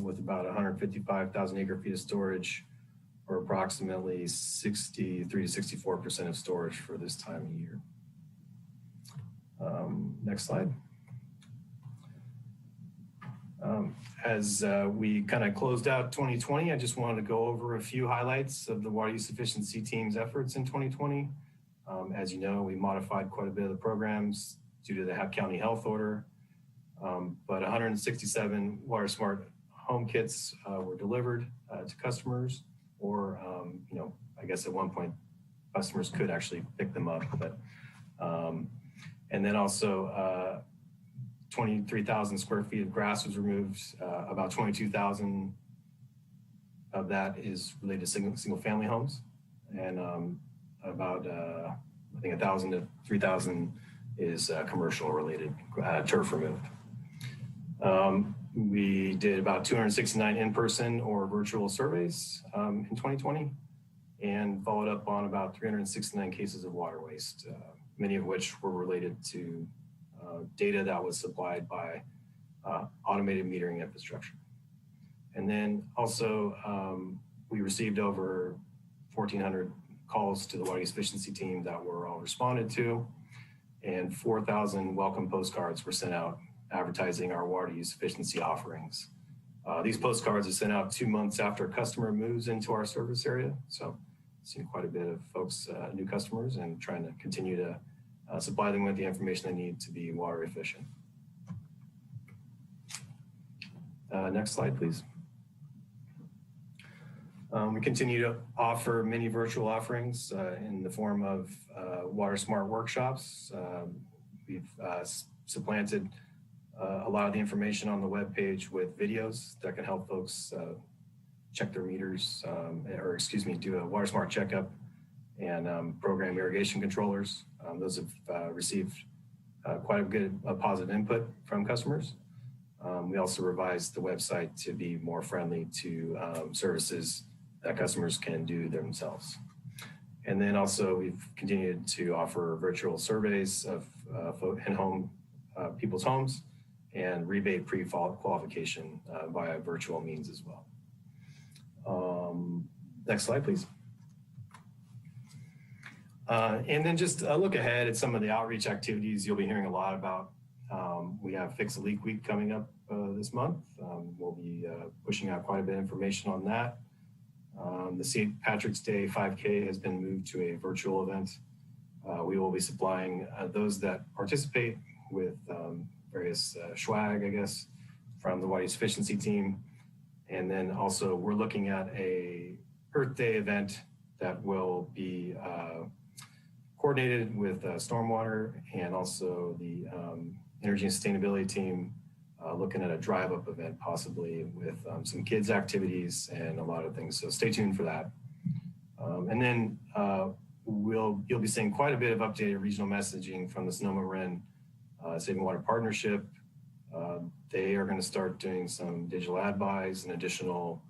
with about 155,000 acre feet of storage, or approximately 63 to 64% of storage for this time of year. Next slide. As we kind of closed out 2020, I just wanted to go over a few highlights of the water use efficiency team's efforts in 2020. As you know, we modified quite a bit of the programs due to the County Health Order, but 167 Water Smart home kits were delivered to customers, or I guess at one point customers could actually pick them up, but and then also 23,000 square feet of grass was removed. About 22,000 of that is related to single family homes, and about I think 1,000 to 3,000 is commercial related turf removed. We did about 269 in-person or virtual surveys in 2020, and followed up on about 369 cases of water waste, many of which were related to data that was supplied by automated metering infrastructure. And then also we received over 1,400 calls to the water use efficiency team that were all responded to, and 4,000 welcome postcards were sent out advertising our water use efficiency offerings. These postcards are sent out 2 months after a customer moves into our service area. So seen quite a bit of folks, new customers, and trying to continue to supply them with the information they need to be water efficient. Next slide, please. We continue to offer many virtual offerings in the form of Water Smart workshops. We've supplanted a lot of the information on the web page with videos that can help folks check their meters, do a Water Smart checkup and program irrigation controllers. Those have received quite a good positive input from customers. We also revised the website to be more friendly to services that customers can do themselves. And then also we've continued to offer virtual surveys of in-home people's homes and rebate pre-qualification via virtual means as well. Next slide, please. And then just a look ahead at some of the outreach activities you'll be hearing a lot about. We have Fix a Leak Week coming up this month. We'll be pushing out quite a bit of information on that. The St. Patrick's Day 5K has been moved to a virtual event. We will be supplying those that participate with various swag, I guess, from the water use efficiency team. And then also we're looking at a Earth Day event that will be coordinated with Stormwater and also the Energy and Sustainability team, looking at a drive-up event possibly with some kids activities and a lot of things. So stay tuned for that. And then you'll be seeing quite a bit of updated regional messaging from the Sonoma Marin Saving Water Partnership. They are going to start doing some digital ad buys and additional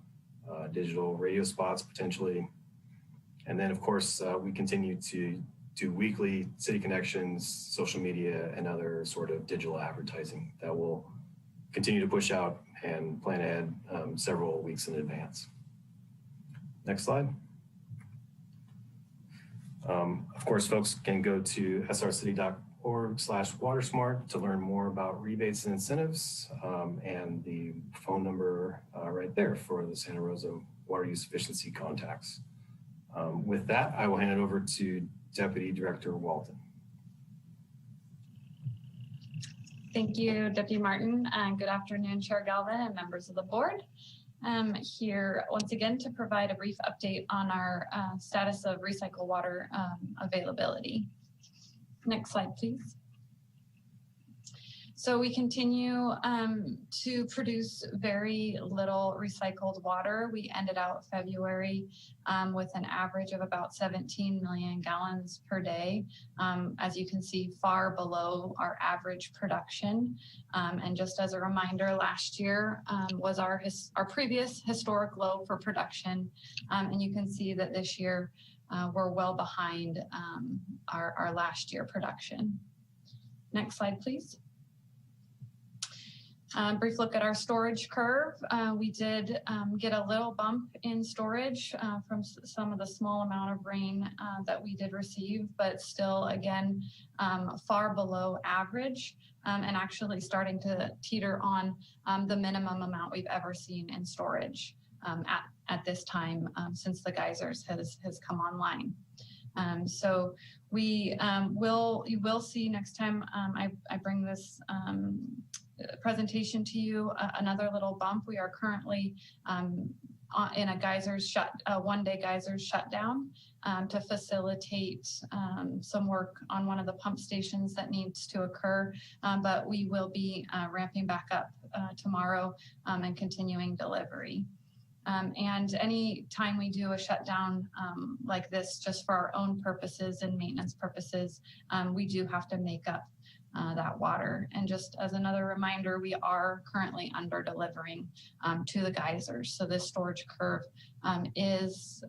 digital radio spots potentially. And then of course, we continue to do weekly city connections, social media, and other sort of digital advertising that will continue to push out and plan ahead several weeks in advance. Next slide. Of course, folks can go to srcity.org/watersmart to learn more about rebates and incentives, and the phone number right there for the Santa Rosa water use efficiency contacts. With that, I will hand it over to Deputy Director Walton. Thank you, Deputy Martin, and good afternoon, Chair Galvin and members of the board. here once again to provide a brief update on our status of recycled water availability. Next slide, please. So we continue to produce very little recycled water. We ended out February with an average of about 17 million gallons per day. As you can see, far below our average production. And just as a reminder, last year was our previous historic low for production. And you can see that this year we're well behind our last year production. Next slide, please. Brief look at our storage curve. We did get a little bump in storage from some of the small amount of rain that we did receive, but still, again, far below average and actually starting to teeter on the minimum amount we've ever seen in storage at this time since the geysers has come online. So you will see next time I bring this presentation to you, another little bump. We are currently in a one-day geysers shutdown to facilitate some work on one of the pump stations that needs to occur, but we will be ramping back up tomorrow and continuing delivery. And any time we do a shutdown like this, just for our own purposes and maintenance purposes, we do have to make up that water. And just as another reminder, we are currently under delivering to the geysers. So this storage curve is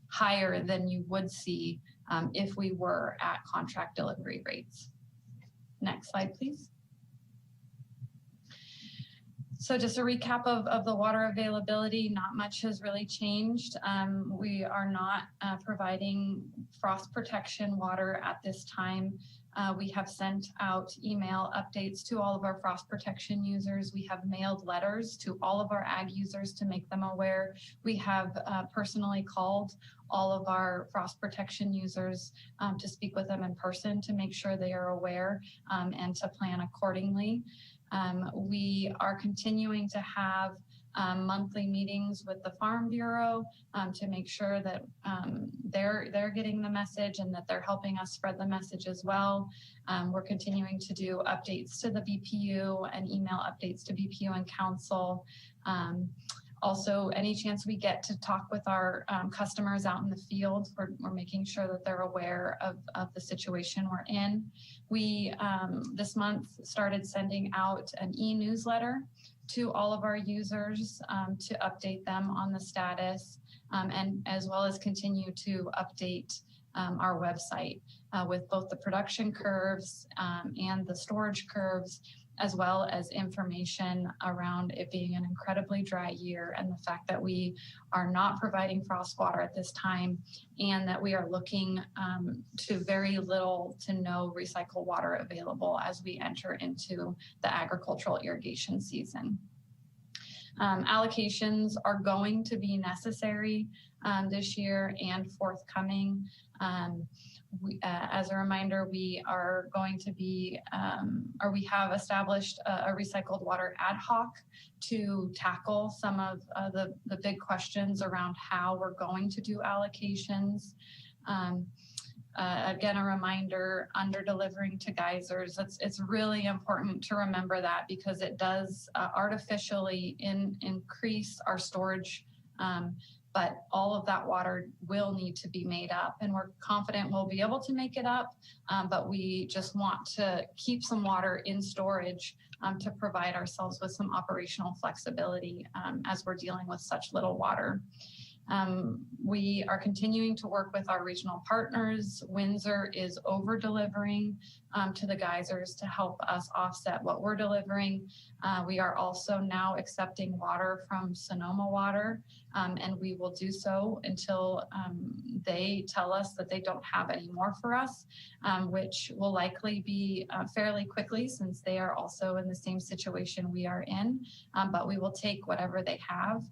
higher than you would see if we were at contract delivery rates. Next slide, please. So just a recap of the water availability, not much has really changed. We are not providing frost protection water at this time. We have sent out email updates to all of our frost protection users. We have mailed letters to all of our ag users to make them aware. We have personally called all of our frost protection users to speak with them in person to make sure they are aware and to plan accordingly. We are continuing to have monthly meetings with the Farm Bureau to make sure that they're getting the message and that they're helping us spread the message as well. We're continuing to do updates to the BPU and email updates to BPU and council. Also, any chance we get to talk with our customers out in the field, we're making sure that they're aware of the situation we're in. We, this month, started sending out an e-newsletter to all of our users to update them on the status and as well as continue to update our website with both the production curves and the storage curves, as well as information around it being an incredibly dry year and the fact that we are not providing frost water at this time and that we are looking to very little to no recycled water available as we enter into the agricultural irrigation season. Allocations are going to be necessary this year and forthcoming. As a reminder, we are going to be, or we have established a recycled water ad hoc to tackle some of the big questions around how we're going to do allocations. Again, a reminder, under delivering to geysers, it's really important to remember that because it does artificially increase our storage, but all of that water will need to be made up, and we're confident we'll be able to make it up, but we just want to keep some water in storage to provide ourselves with some operational flexibility as we're dealing with such little water. We are continuing to work with our regional partners. Windsor is over delivering to the geysers to help us offset what we're delivering. We are also now accepting water from Sonoma Water, and we will do so until they tell us that they don't have any more for us, which will likely be fairly quickly since they are also in the same situation we are in, but we will take whatever they have.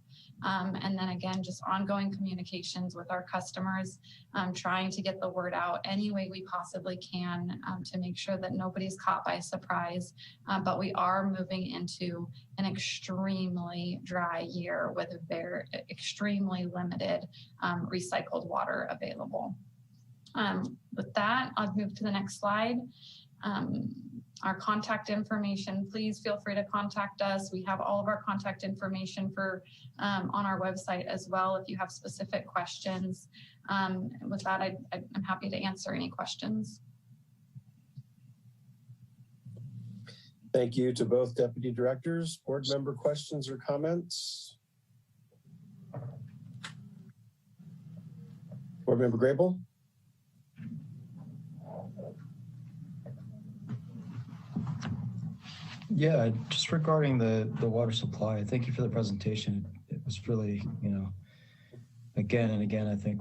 And then again, just on ongoing communications with our customers, trying to get the word out any way we possibly can to make sure that nobody's caught by surprise. But we are moving into an extremely dry year with very extremely limited recycled water available. With that, I'll move to the next slide. Our contact information, please feel free to contact us. We have all of our contact information on our website as well if you have specific questions. With that, I'm happy to answer any questions. Thank you to both deputy directors. Board member questions or comments? Board member Grable? Yeah, just regarding the water supply, thank you for the presentation. It was really, again and again, I think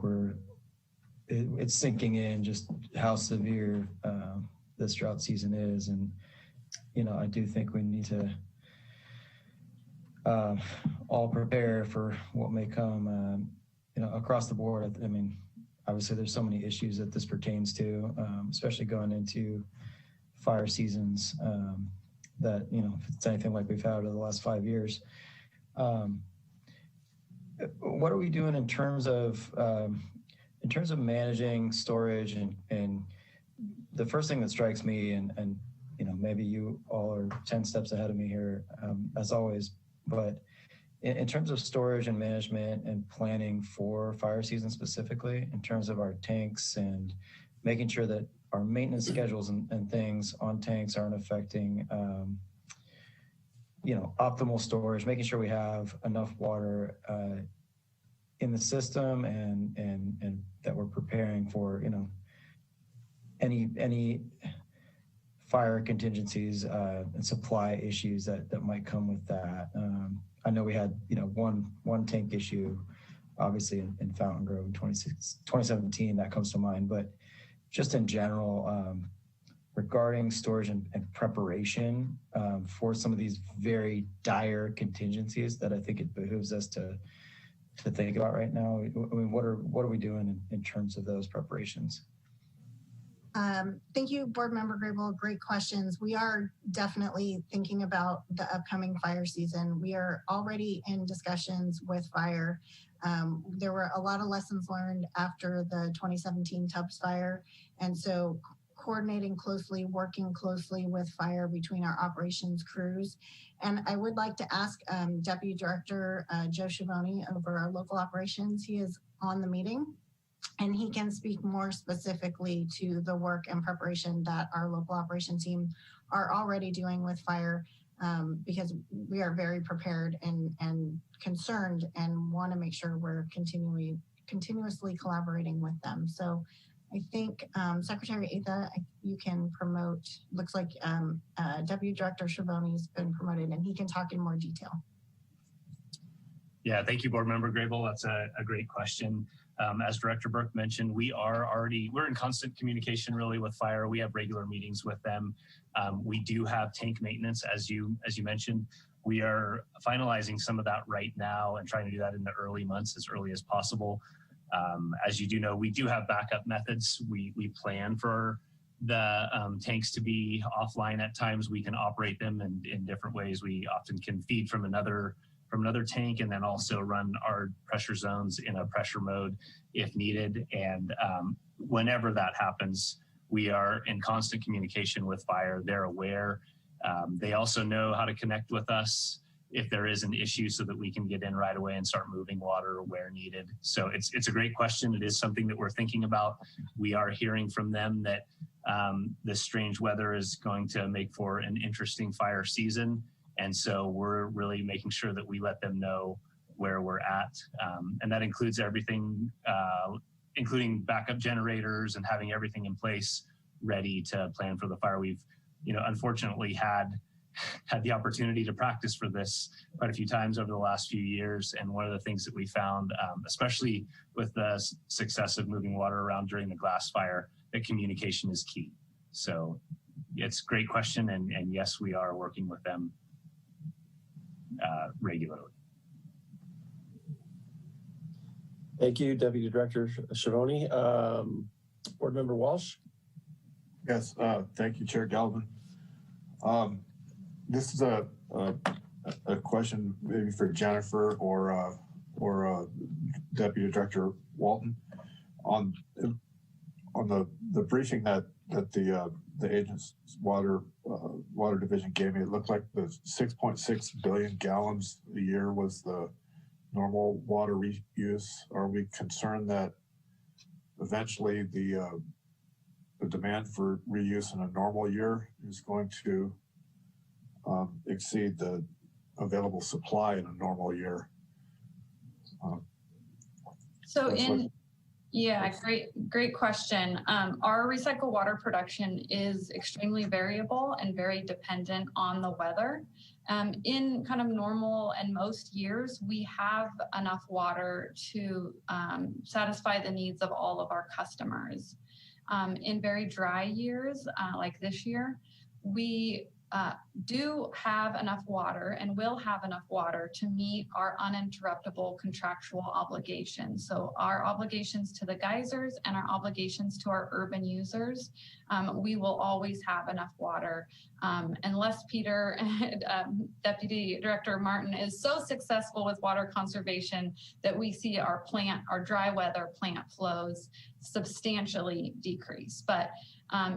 it's sinking in just how severe this drought season is. And, I do think we need to all prepare for what may come, across the board. I mean, obviously there's so many issues that this pertains to, especially going into fire seasons. That, if it's anything like we've had over the last 5 years. What are we doing in terms of managing storage and the first thing that strikes me, and maybe you all are 10 steps ahead of me here, as always, but in terms of storage and management and planning for fire season specifically, in terms of our tanks and making sure that our maintenance schedules and things on tanks aren't affecting, optimal storage, making sure we have enough water in the system and that we're preparing for, any fire contingencies and supply issues that might come with that. I know we had, one tank issue, obviously in Fountain Grove in 2017, that comes to mind, but just in general, regarding storage and preparation for some of these very dire contingencies that I think it behooves us to think about right now. I mean, what are we doing in terms of those preparations? Thank you, Board Member Grable. Great questions. We are definitely thinking about the upcoming fire season. We are already in discussions with fire. There were a lot of lessons learned after the 2017 Tubbs fire. And so coordinating closely, working closely with fire between our operations crews. And I would like to ask Deputy Director Joe Schiavone over our local operations. He is on the meeting and he can speak more specifically to the work and preparation that our local operations team are already doing with fire. Because we are very prepared and concerned and want to make sure we're continuously collaborating with them. So I think Secretary Atha, you can promote, looks like Deputy Director Schiavone's been promoted and he can talk in more detail. Yeah, thank you, Board Member Grable. That's a great question. As Director Burke mentioned, we're in constant communication really with fire. We have regular meetings with them. We do have tank maintenance, as you mentioned. We are finalizing some of that right now and trying to do that in the early months, as early as possible. As you do know, we do have backup methods. We plan for the tanks to be offline at times. We can operate them in different ways. We often can feed from another tank and then also run our pressure zones in a pressure mode if needed. And whenever that happens, we are in constant communication with fire. They're aware. They also know how to connect with us if there is an issue so that we can get in right away and start moving water where needed. So it's a great question. It is something that we're thinking about. We are hearing from them that this strange weather is going to make for an interesting fire season. And so we're really making sure that we let them know where we're at. And that includes everything, including backup generators and having everything in place ready to plan for the fire. We've, unfortunately had the opportunity to practice for this quite a few times over the last few years. And one of the things that we found, especially with the success of moving water around during the glass fire, that communication is key. So it's a great question. And yes, we are working with them regularly. Thank you, Deputy Director Schiavone. Board Member Walsh. Yes, thank you, Chair Galvin. This is a question maybe for Jennifer or Deputy Director Walton on the briefing that the agency's water division gave me. It looked like the 6.6 billion gallons a year was the normal water reuse. Are we concerned that eventually the demand for reuse in a normal year is going to exceed the available supply in a normal year? Great question. Our recycled water production is extremely variable and very dependent on the weather. In kind of normal and most years, we have enough water to satisfy the needs of all of our customers. In very dry years, like this year, we do have enough water and will have enough water to meet our uninterruptible contractual obligations. So our obligations to the geysers and our obligations to our urban users, we will always have enough water. Unless Peter, Deputy Director Martin, is so successful with water conservation that we see our dry weather plant flows substantially decrease. But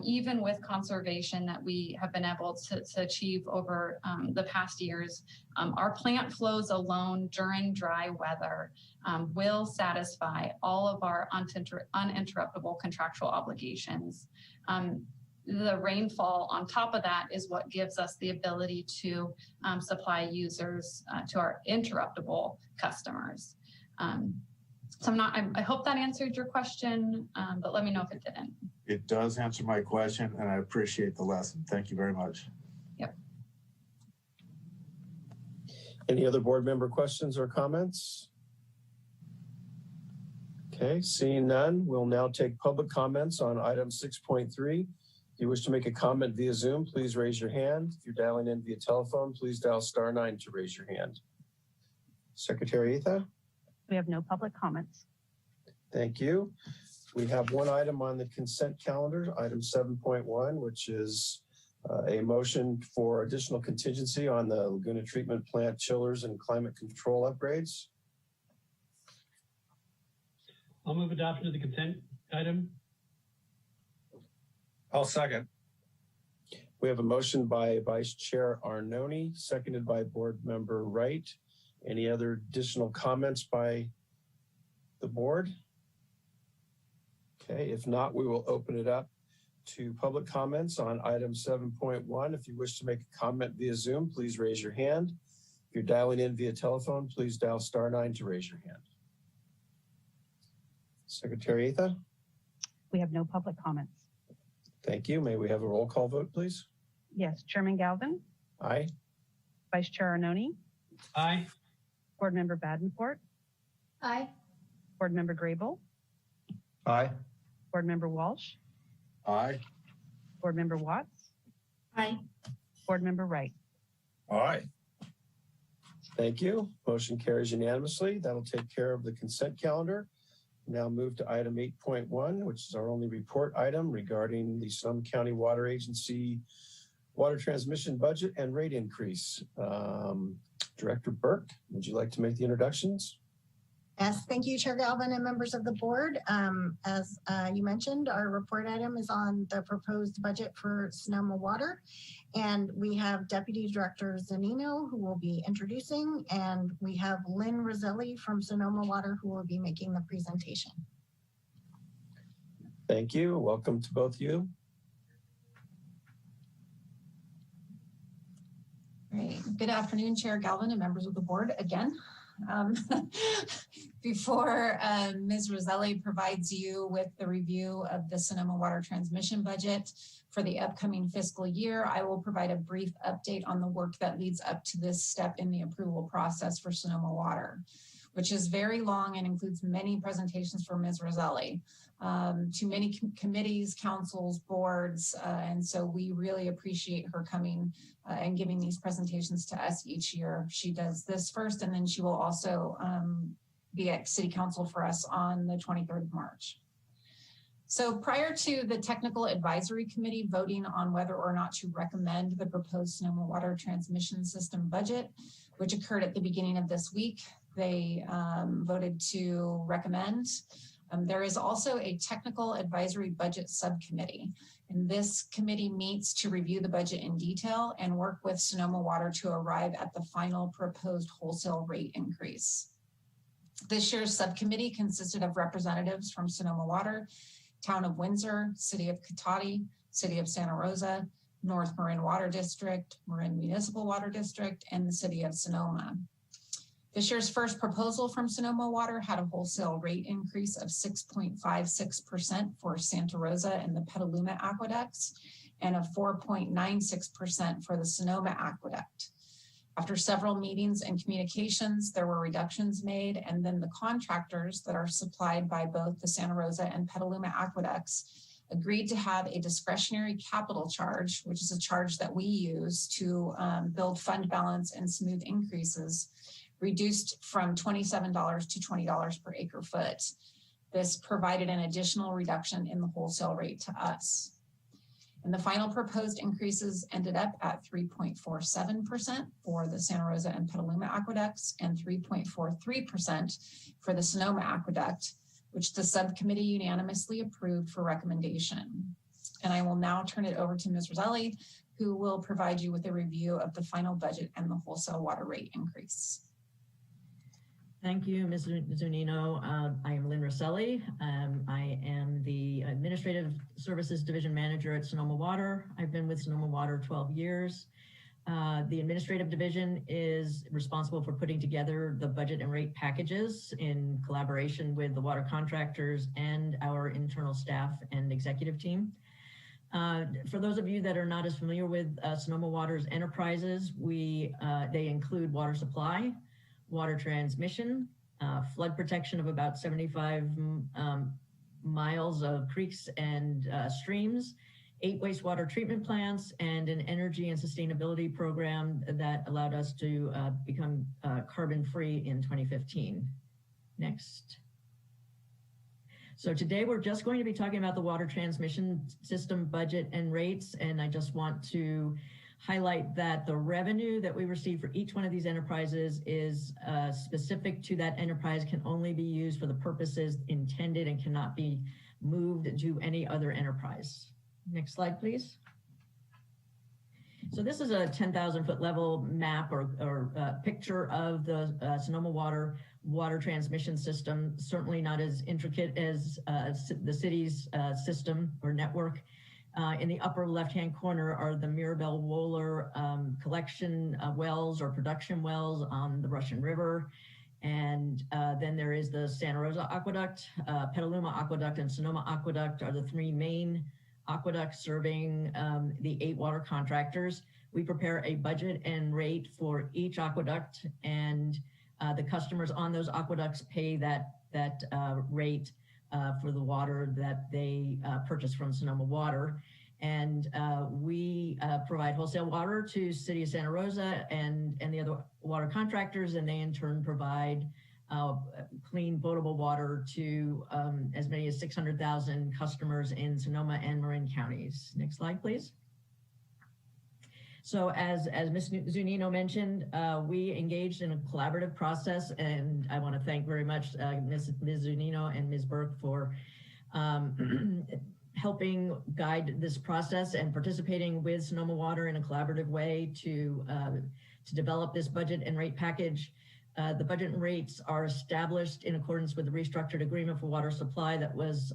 even with conservation that we have been able to achieve over the past years, our plant flows alone during dry weather will satisfy all of our uninterruptible contractual obligations. The rainfall on top of that is what gives us the ability to supply users to our interruptible customers. So I hope that answered your question, but let me know if it didn't. It does answer my question, and I appreciate the lesson. Thank you very much. Yep. Any other board member questions or comments? Okay, seeing none, we'll now take public comments on item 6.3. If you wish to make a comment via Zoom, please raise your hand. If you're dialing in via telephone, please dial *9 to raise your hand. Secretary Etha? We have no public comments. Thank you. We have one item on the consent calendar, item 7.1, which is a motion for additional contingency on the Laguna Treatment Plant chillers and climate control upgrades. I'll move adoption of the consent item. I'll second. We have a motion by Vice Chair Arnone, seconded by Board Member Wright. Any other additional comments by the board? Okay, if not, we will open it up to public comments on item 7.1. If you wish to make a comment via Zoom, please raise your hand. If you're dialing in via telephone, please dial *9 to raise your hand. Secretary Etha? We have no public comments. Thank you. May we have a roll call vote, please? Yes, Chairman Galvin, Aye. Vice Chair Arnone, Aye. Board Member Badenfort, Aye. Board Member Grable, Aye. Board Member Walsh, Aye. Board Member Watts, Aye. Board Member Wright. Aye. Thank you. Motion carries unanimously. That'll take care of the consent calendar. Now move to item 8.1, which is our only report item regarding the Sonoma County Water Agency water transmission budget and rate increase. Director Burke, would you like to make the introductions? Yes, thank you, Chair Galvin and members of the board. As you mentioned, our report item is on the proposed budget for Sonoma Water. And we have Deputy Director Zanino, who will be introducing, and we have Lynn Roselli from Sonoma Water, who will be making the presentation. Thank you. Welcome to both of you. Great. Good afternoon, Chair Galvin and members of the board again. Before Ms. Roselli provides you with the review of the Sonoma Water Transmission budget for the upcoming fiscal year, I will provide a brief update on the work that leads up to this step in the approval process for Sonoma Water, which is very long and includes many presentations from Ms. Roselli to many committees, councils, boards. And so we really appreciate her coming and giving these presentations to us each year. She does this first, and then she will also be at City Council for us on the 23rd of March. So prior to the Technical Advisory Committee voting on whether or not to recommend the proposed Sonoma Water Transmission System budget, which occurred at the beginning of this week, they voted to recommend. There is also a Technical Advisory Budget Subcommittee, and this committee meets to review the budget in detail and work with Sonoma Water to arrive at the final proposed wholesale rate increase. This year's subcommittee consisted of representatives from Sonoma Water, Town of Windsor, City of Cotati, City of Santa Rosa, North Marin Water District, Marin Municipal Water District, and the City of Sonoma. This year's first proposal from Sonoma Water had a wholesale rate increase of 6.56% for Santa Rosa and the Petaluma aqueducts, and of 4.96% for the Sonoma aqueduct. After several meetings and communications, there were reductions made, and then the contractors that are supplied by both the Santa Rosa and Petaluma aqueducts agreed to have a discretionary capital charge, which is a charge that we use to build fund balance and smooth increases, reduced from $27 to $20 per acre foot. This provided an additional reduction in the wholesale rate to us. And the final proposed increases ended up at 3.47% for the Santa Rosa and Petaluma aqueducts and 3.43% for the Sonoma aqueduct, which the subcommittee unanimously approved for recommendation. And I will now turn it over to Ms. Roselli, who will provide you with a review of the final budget and the wholesale water rate increase. Thank you, Ms. Zunino. I am Lynn Roselli. I am the Administrative Services Division Manager at Sonoma Water. I've been with Sonoma Water 12 years. The Administrative Division is responsible for putting together the budget and rate packages in collaboration with the water contractors and our internal staff and executive team. For those of you that are not as familiar with Sonoma Water's enterprises, they include water supply, water transmission, flood protection of about 75 miles of creeks and streams, 8 wastewater treatment plants, and an energy and sustainability program that allowed us to become carbon-free in 2015. Next. So today we're just going to be talking about the water transmission system budget and rates, and I just want to highlight that the revenue that we receive for each one of these enterprises is specific to that enterprise, can only be used for the purposes intended and cannot be moved to any other enterprise. Next slide, please. So this is a 10,000 foot level map or picture of the Sonoma water transmission system, certainly not as intricate as the city's system or network. In the upper left-hand corner are the Mirabel-Wohler collection wells or production wells on the Russian River. And then there is the Santa Rosa Aqueduct, Petaluma Aqueduct, and Sonoma Aqueduct are the 3 main aqueducts serving the 8 water contractors. We prepare a budget and rate for each aqueduct, and the customers on those aqueducts pay that rate for the water that they purchase from Sonoma Water. And we provide wholesale water to City of Santa Rosa and the other water contractors, and they in turn provide clean potable water to as many as 600,000 customers in Sonoma and Marin counties. Next slide, please. So as Ms. Zunino mentioned, we engaged in a collaborative process, and I want to thank very much Ms. Zunino and Ms. Burke for helping guide this process and participating with Sonoma Water in a collaborative way to develop this budget and rate package. The budget and rates are established in accordance with the restructured agreement for water supply that was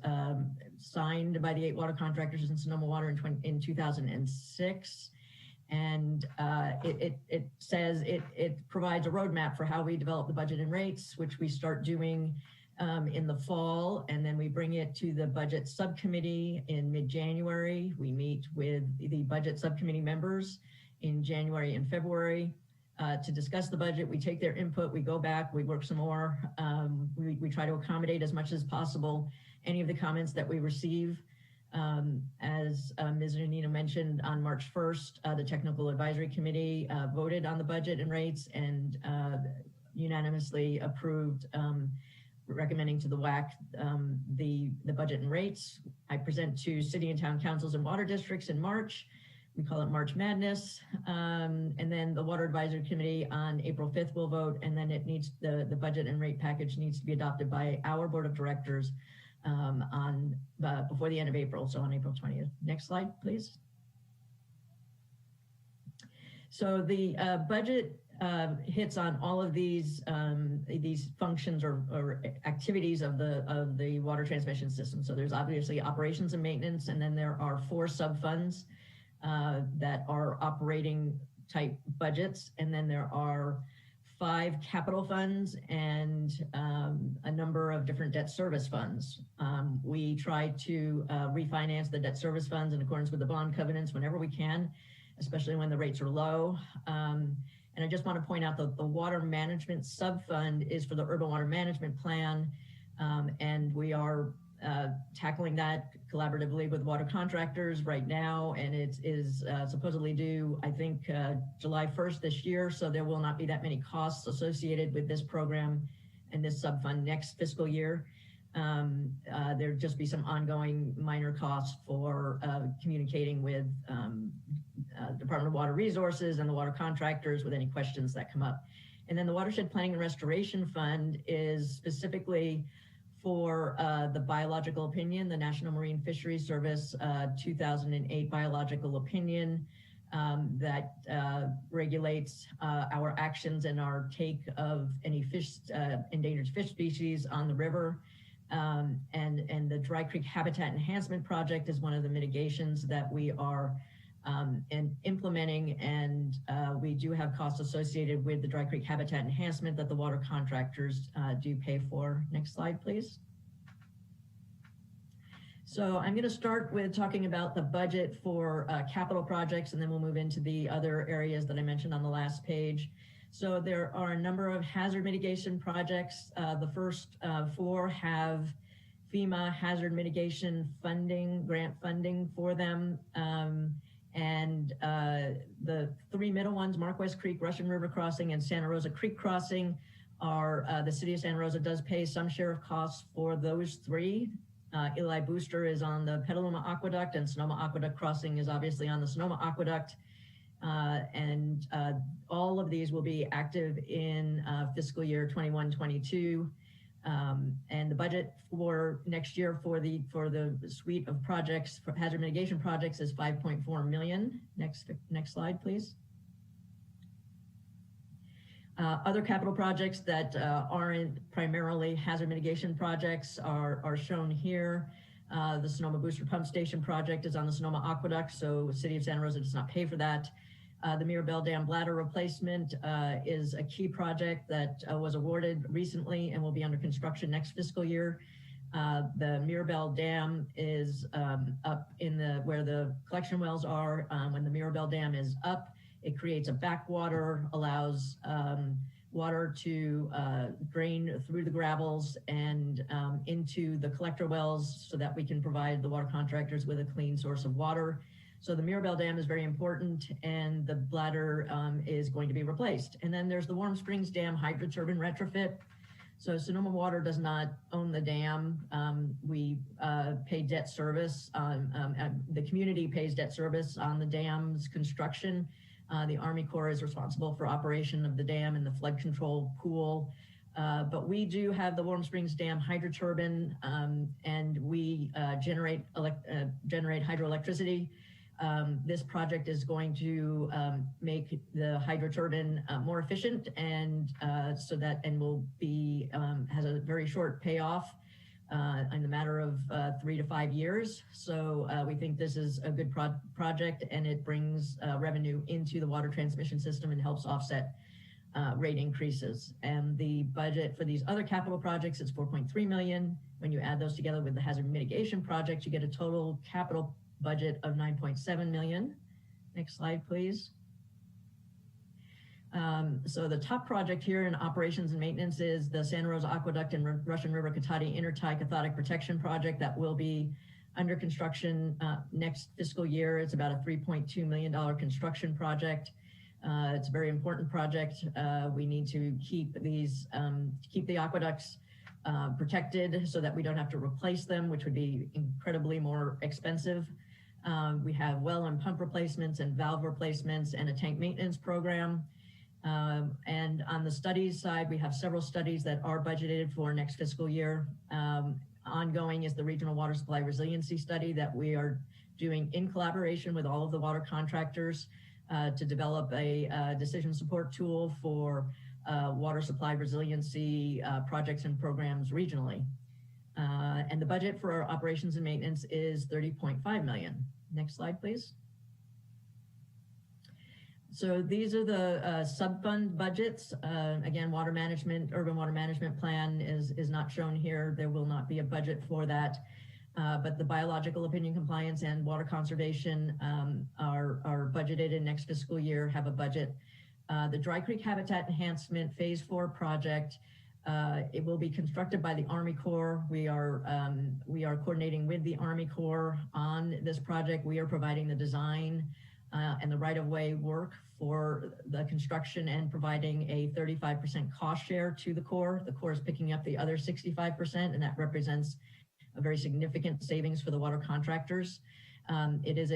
signed by the 8 water contractors in Sonoma Water in 2006. And it says it provides a roadmap for how we develop the budget and rates, which we start doing in the fall, and then we bring it to the budget subcommittee in mid-January. We meet with the budget subcommittee members in January and February to discuss the budget. We take their input, we go back, we work some more. We try to accommodate as much as possible any of the comments that we receive. As Ms. Zunino mentioned, on March 1st, the Technical Advisory Committee voted on the budget and rates and unanimously approved recommending to the WAC the budget and rates. I present to city and town councils and water districts in March. We call it March Madness. And then the Water Advisory Committee on April 5th will vote, and then it needs the budget and rate package needs to be adopted by our board of directors before the end of April, so on April 20th. Next slide, please. So the budget hits on all of these functions or activities of the water transmission system. So there's obviously operations and maintenance, and then there are 4 sub-funds that are operating type budgets. And then there are 5 capital funds and a number of different debt service funds. We try to refinance the debt service funds in accordance with the bond covenants whenever we can, especially when the rates are low. And I just want to point out that the water management sub-fund is for the urban water management plan. And we are tackling that collaboratively with water contractors right now. And it is supposedly due, I think, July 1st this year. So there will not be that many costs associated with this program and this sub-fund next fiscal year. There'd just be some ongoing minor costs for communicating with Department of Water Resources and the water contractors with any questions that come up. And then the Watershed Planning and Restoration Fund is specifically for the biological opinion, the National Marine Fisheries Service 2008 biological opinion that regulates our actions and our take of any fish, endangered fish species on the river. And the Dry Creek Habitat Enhancement Project is one of the mitigations that we are implementing, and we do have costs associated with the Dry Creek Habitat Enhancement that the water contractors do pay for. Next slide, please. So I'm going to start with talking about the budget for capital projects, and then we'll move into the other areas that I mentioned on the last page. So there are a number of hazard mitigation projects. The first 4 have FEMA hazard mitigation funding, grant funding for them. And the 3 middle ones, Marquest Creek, Russian River Crossing, and Santa Rosa Creek Crossing, are the city of Santa Rosa does pay some share of costs for those 3. Eli Booster is on the Petaluma Aqueduct, and Sonoma Aqueduct Crossing is obviously on the Sonoma Aqueduct. And all of these will be active in fiscal year 21-22. And the budget for next year for the suite of projects, for hazard mitigation projects, is $5.4 million. Next slide, please. Other capital projects that aren't primarily hazard mitigation projects are shown here. The Sonoma Booster Pump Station project is on the Sonoma Aqueduct, so the City of Santa Rosa does not pay for that. The Mirabel Dam bladder replacement is a key project that was awarded recently and will be under construction next fiscal year. The Mirabel Dam is up in where the collection wells are. When the Mirabel Dam is up, it creates a backwater, allows water to drain through the gravels and into the collector wells so that we can provide the water contractors with a clean source of water. So the Mirabel Dam is very important, and the bladder is going to be replaced. And then there's the Warm Springs Dam hydroturbine retrofit. So Sonoma Water does not own the dam. We pay debt service. The community pays debt service on the dam's construction. The Army Corps is responsible for operation of the dam and the flood control pool. But we do have the Warm Springs Dam hydroturbine, and we generate hydroelectricity. This project is going to make the hydroturbine more efficient, and will be has a very short payoff in the matter of 3 to 5 years. So we think this is a good project, and it brings revenue into the water transmission system and helps offset rate increases. And the budget for these other capital projects is $4.3 million. When you add those together with the hazard mitigation projects, you get a total capital budget of $9.7 million. Next slide, please. So the top project here in operations and maintenance is the Santa Rosa Aqueduct and Russian River Cotati Intertie Cathodic Protection Project that will be under construction next fiscal year. It's about a $3.2 million construction project. It's a very important project. We need to keep the aqueducts protected so that we don't have to replace them, which would be incredibly more expensive. We have well and pump replacements and valve replacements and a tank maintenance program. And on the studies side, we have several studies that are budgeted for next fiscal year. Ongoing is the Regional Water Supply Resiliency Study that we are doing in collaboration with all of the water contractors to develop a decision support tool for water supply resiliency projects and programs regionally. And the budget for our operations and maintenance is $30.5 million. Next slide, please. So these are the sub-fund budgets. Again, water management, urban water management plan is not shown here. There will not be a budget for that. But the biological opinion compliance and water conservation are budgeted in next fiscal year, have a budget. The Dry Creek Habitat Enhancement Phase 4 project, it will be constructed by the Army Corps. We are coordinating with the Army Corps on this project. We are providing the design and the right-of-way work for the construction and providing a 35% cost share to the Corps. The Corps is picking up the other 65%, and that represents a very significant savings for the water contractors. It is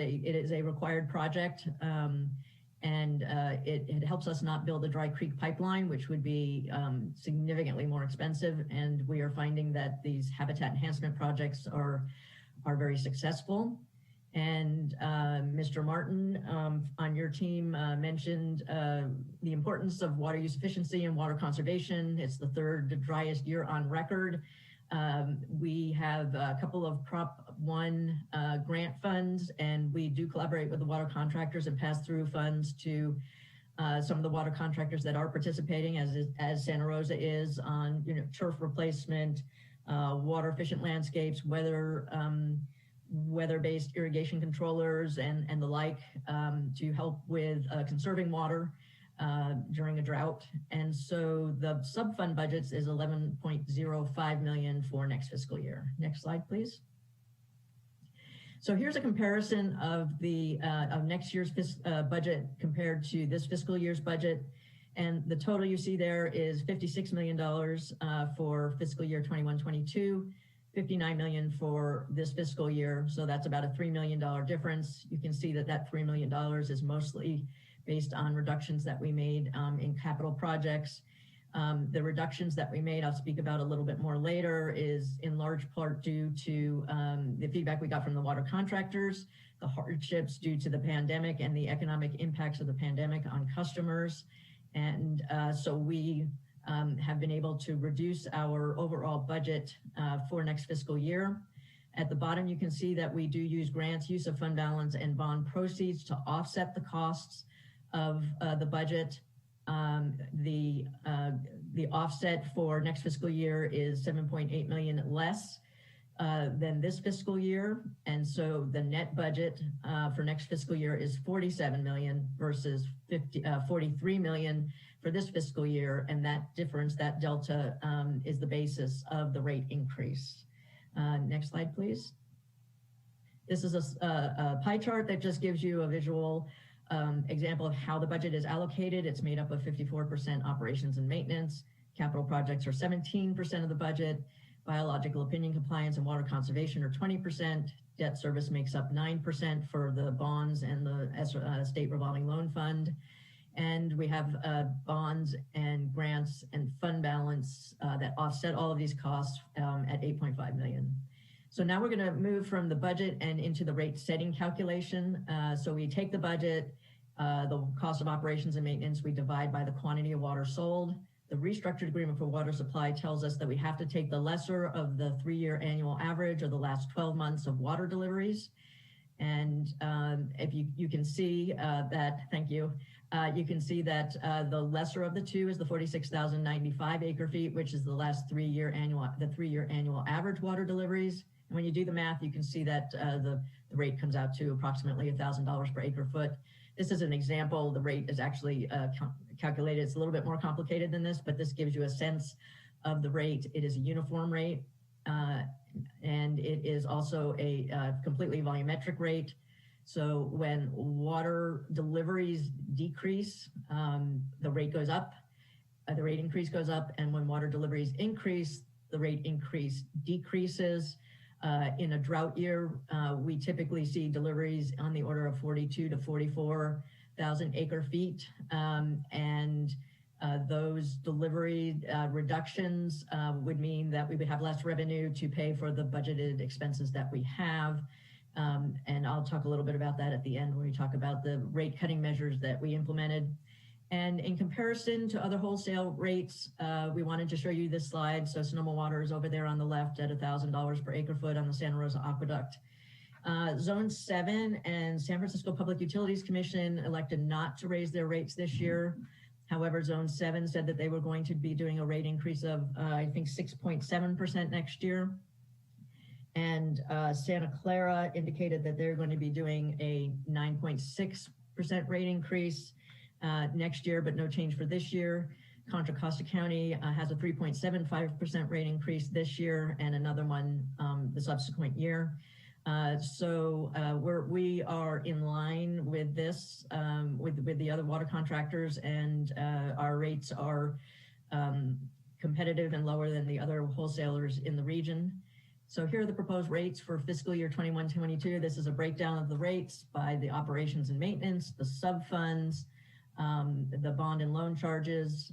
a required project, and it helps us not build a Dry Creek pipeline, which would be significantly more expensive. And we are finding that these habitat enhancement projects are very successful. And Mr. Martin on your team mentioned the importance of water use efficiency and water conservation. It's the third driest year on record. We have a couple of Prop 1 grant funds, and we do collaborate with the water contractors and pass through funds to some of the water contractors that are participating, as Santa Rosa is, on turf replacement, water efficient landscapes, weather-based irrigation controllers and the like, to help with conserving water during a drought. And so the sub-fund budgets is $11.05 million for next fiscal year. Next slide, please. So here's a comparison of the of next year's budget compared to this fiscal year's budget. And the total you see there is $56 million for fiscal year 21-22. $59 million for this fiscal year. So that's about a $3 million difference. You can see that that $3 million is mostly based on reductions that we made in capital projects. The reductions that we made, I'll speak about a little bit more later, is in large part due to the feedback we got from the water contractors, the hardships due to the pandemic and the economic impacts of the pandemic on customers. And so we have been able to reduce our overall budget for next fiscal year. At the bottom, you can see that we do use grants, use of fund balance, and bond proceeds to offset the costs of the budget. The offset for next fiscal year is $7.8 million less than this fiscal year. And so the net budget for next fiscal year is $47 million versus $43 million for this fiscal year. And that difference, that delta, is the basis of the rate increase. Next slide, please. This is a pie chart that just gives you a visual example of how the budget is allocated. It's made up of 54% operations and maintenance. Capital projects are 17% of the budget. Biological opinion compliance and water conservation are 20%. Debt service makes up 9% for the bonds and the state revolving loan fund. And we have bonds and grants and fund balance that offset all of these costs at $8.5 million. So now we're going to move from the budget and into the rate setting calculation. So we take the budget, the cost of operations and maintenance, we divide by the quantity of water sold. The restructured agreement for water supply tells us that we have to take the lesser of the 3-year annual average or the last 12 months of water deliveries. And if you can see that, thank you. You can see that the lesser of the two is the 46,095 acre feet, which is the last 3-year annual average water deliveries. And when you do the math, you can see that the rate comes out to approximately $1,000 per acre foot. This is an example. The rate is actually calculated. It's a little bit more complicated than this, but this gives you a sense of the rate. It is a uniform rate, and it is also a completely volumetric rate. So when water deliveries decrease, the rate goes up, the rate increase goes up. And when water deliveries increase, the rate increase decreases. In a drought year, we typically see deliveries on the order of 42 to 44,000 acre feet. Those delivery reductions would mean that we would have less revenue to pay for the budgeted expenses that we have. And I'll talk a little bit about that at the end when we talk about the rate cutting measures that we implemented. And in comparison to other wholesale rates, we wanted to show you this slide. So Sonoma Water is over there on the left at $1,000 per acre foot on the Santa Rosa Aqueduct. Zone 7 and San Francisco Public Utilities Commission elected not to raise their rates this year. However, Zone 7 said that they were going to be doing a rate increase of, I think, 6.7% next year. And Santa Clara indicated that they're going to be doing a 9.6% rate increase next year, but no change for this year. Contra Costa County has a 3.75% rate increase this year and another one the subsequent year. We are in line with this, with the other water contractors, and our rates are competitive and lower than the other wholesalers in the region. So here are the proposed rates for fiscal year 21-22. This is a breakdown of the rates by the operations and maintenance, the sub-funds, the bond and loan charges.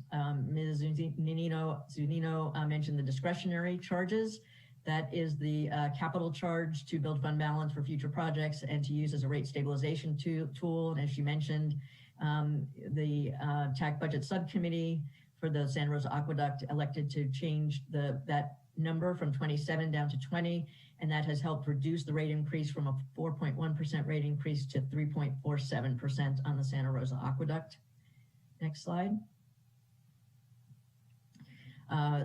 Ms. Zunino mentioned the discretionary charges. That is the capital charge to build fund balance for future projects and to use as a rate stabilization tool. And as she mentioned, the TAC budget subcommittee for the Santa Rosa Aqueduct elected to change that number from 27 down to 20, and that has helped reduce the rate increase from a 4.1% rate increase to 3.47% on the Santa Rosa Aqueduct. Next slide.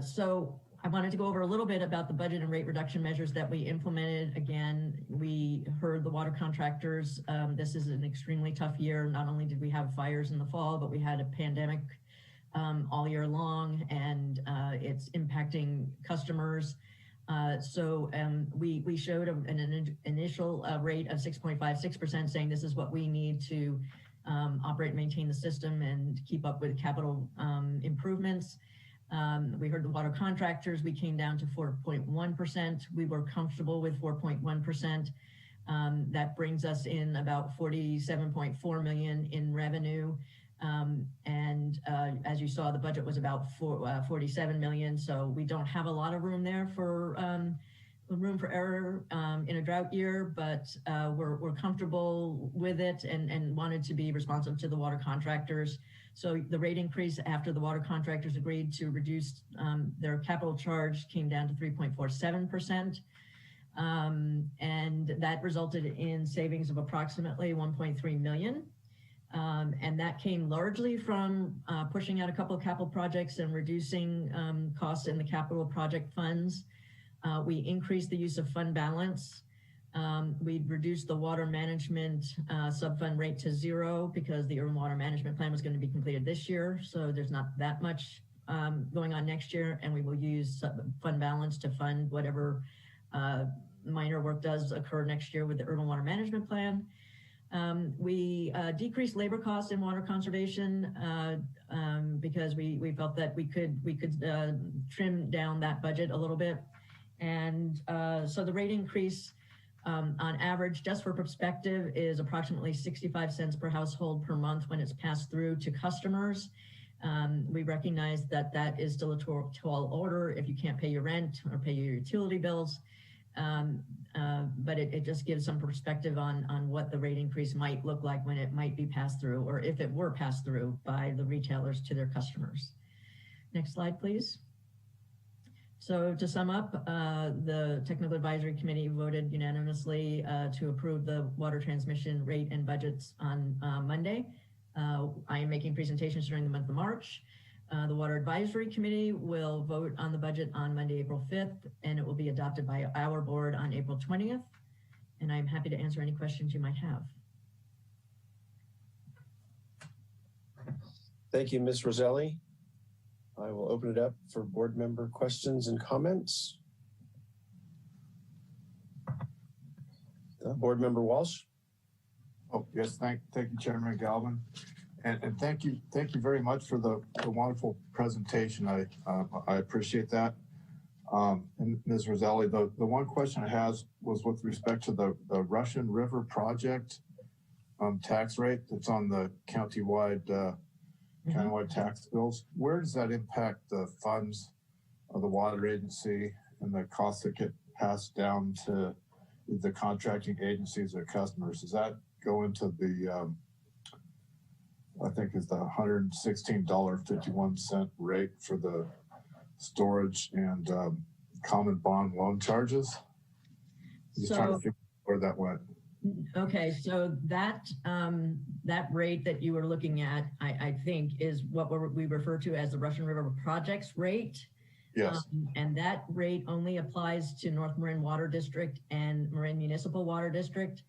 So I wanted to go over a little bit about the budget and rate reduction measures that we implemented. Again, we heard the water contractors. This is an extremely tough year. Not only did we have fires in the fall, but we had a pandemic all year long, and it's impacting customers. We showed an initial rate of 6.56%, saying this is what we need to operate and maintain the system and keep up with capital improvements. We heard the water contractors. We came down to 4.1%. We were comfortable with 4.1%. That brings us in about $47.4 million in revenue. As you saw, the budget was about $47 million. So we don't have a lot of room there for room for error in a drought year, but we're comfortable with it and wanted to be responsive to the water contractors. So the rate increase after the water contractors agreed to reduce their capital charge came down to 3.47%. And that resulted in savings of approximately $1.3 million. And that came largely from pushing out a couple of capital projects and reducing costs in the capital project funds. We increased the use of fund balance. We reduced the water management subfund rate to 0 because the urban water management plan was going to be completed this year. So there's not that much going on next year. And we will use fund balance to fund whatever minor work does occur next year with the urban water management plan. We decreased labor costs in water conservation because we felt that we could trim down that budget a little bit. And so the rate increase on average, just for perspective, is approximately 65 cents per household per month when it's passed through to customers. We recognize that that is still a tall order if you can't pay your rent or pay your utility bills. But it just gives some perspective on what the rate increase might look like when it might be passed through, or if it were passed through by the retailers to their customers. Next slide, please. So to sum up, the Technical Advisory Committee voted unanimously to approve the water transmission rate and budgets on Monday. I am making presentations during the month of March. The Water Advisory Committee will vote on the budget on Monday, April 5th, and it will be adopted by our board on April 20th. And I'm happy to answer any questions you might have. Thank you, Ms. Roselli. I will open it up for board member questions and comments. Board member Walsh. Oh, yes, thank you, Chairman Galvin. And thank you very much for the wonderful presentation. I appreciate that. And Ms. Roselli, the one question I has was with respect to the Russian River project tax rate that's on the countywide tax bills. Where does that impact the funds of the water agency and the costs that get passed down to the contracting agencies or customers? Does that go into the I think it's the $116.51 rate for the storage and common bond loan charges? Just trying to figure out where that went. Okay, so that rate that you were looking at, I think, is what we refer to as the Russian River Projects rate. Yes. And that rate only applies to North Marin Water District and Marin Municipal Water District.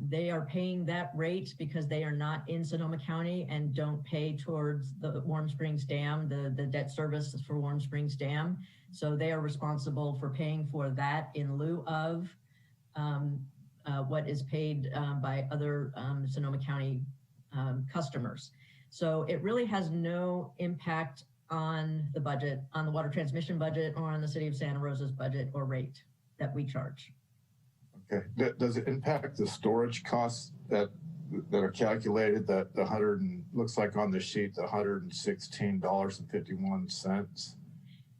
They are paying that rate because they are not in Sonoma County and don't pay towards the Warm Springs Dam, the debt service for Warm Springs Dam. So they are responsible for paying for that in lieu of what is paid by other Sonoma County customers. So it really has no impact on the budget, on the water transmission budget, or on the City of Santa Rosa's budget or rate that we charge. Okay. Does it impact the storage costs that are calculated, that the looks like on the sheet, the $116.51?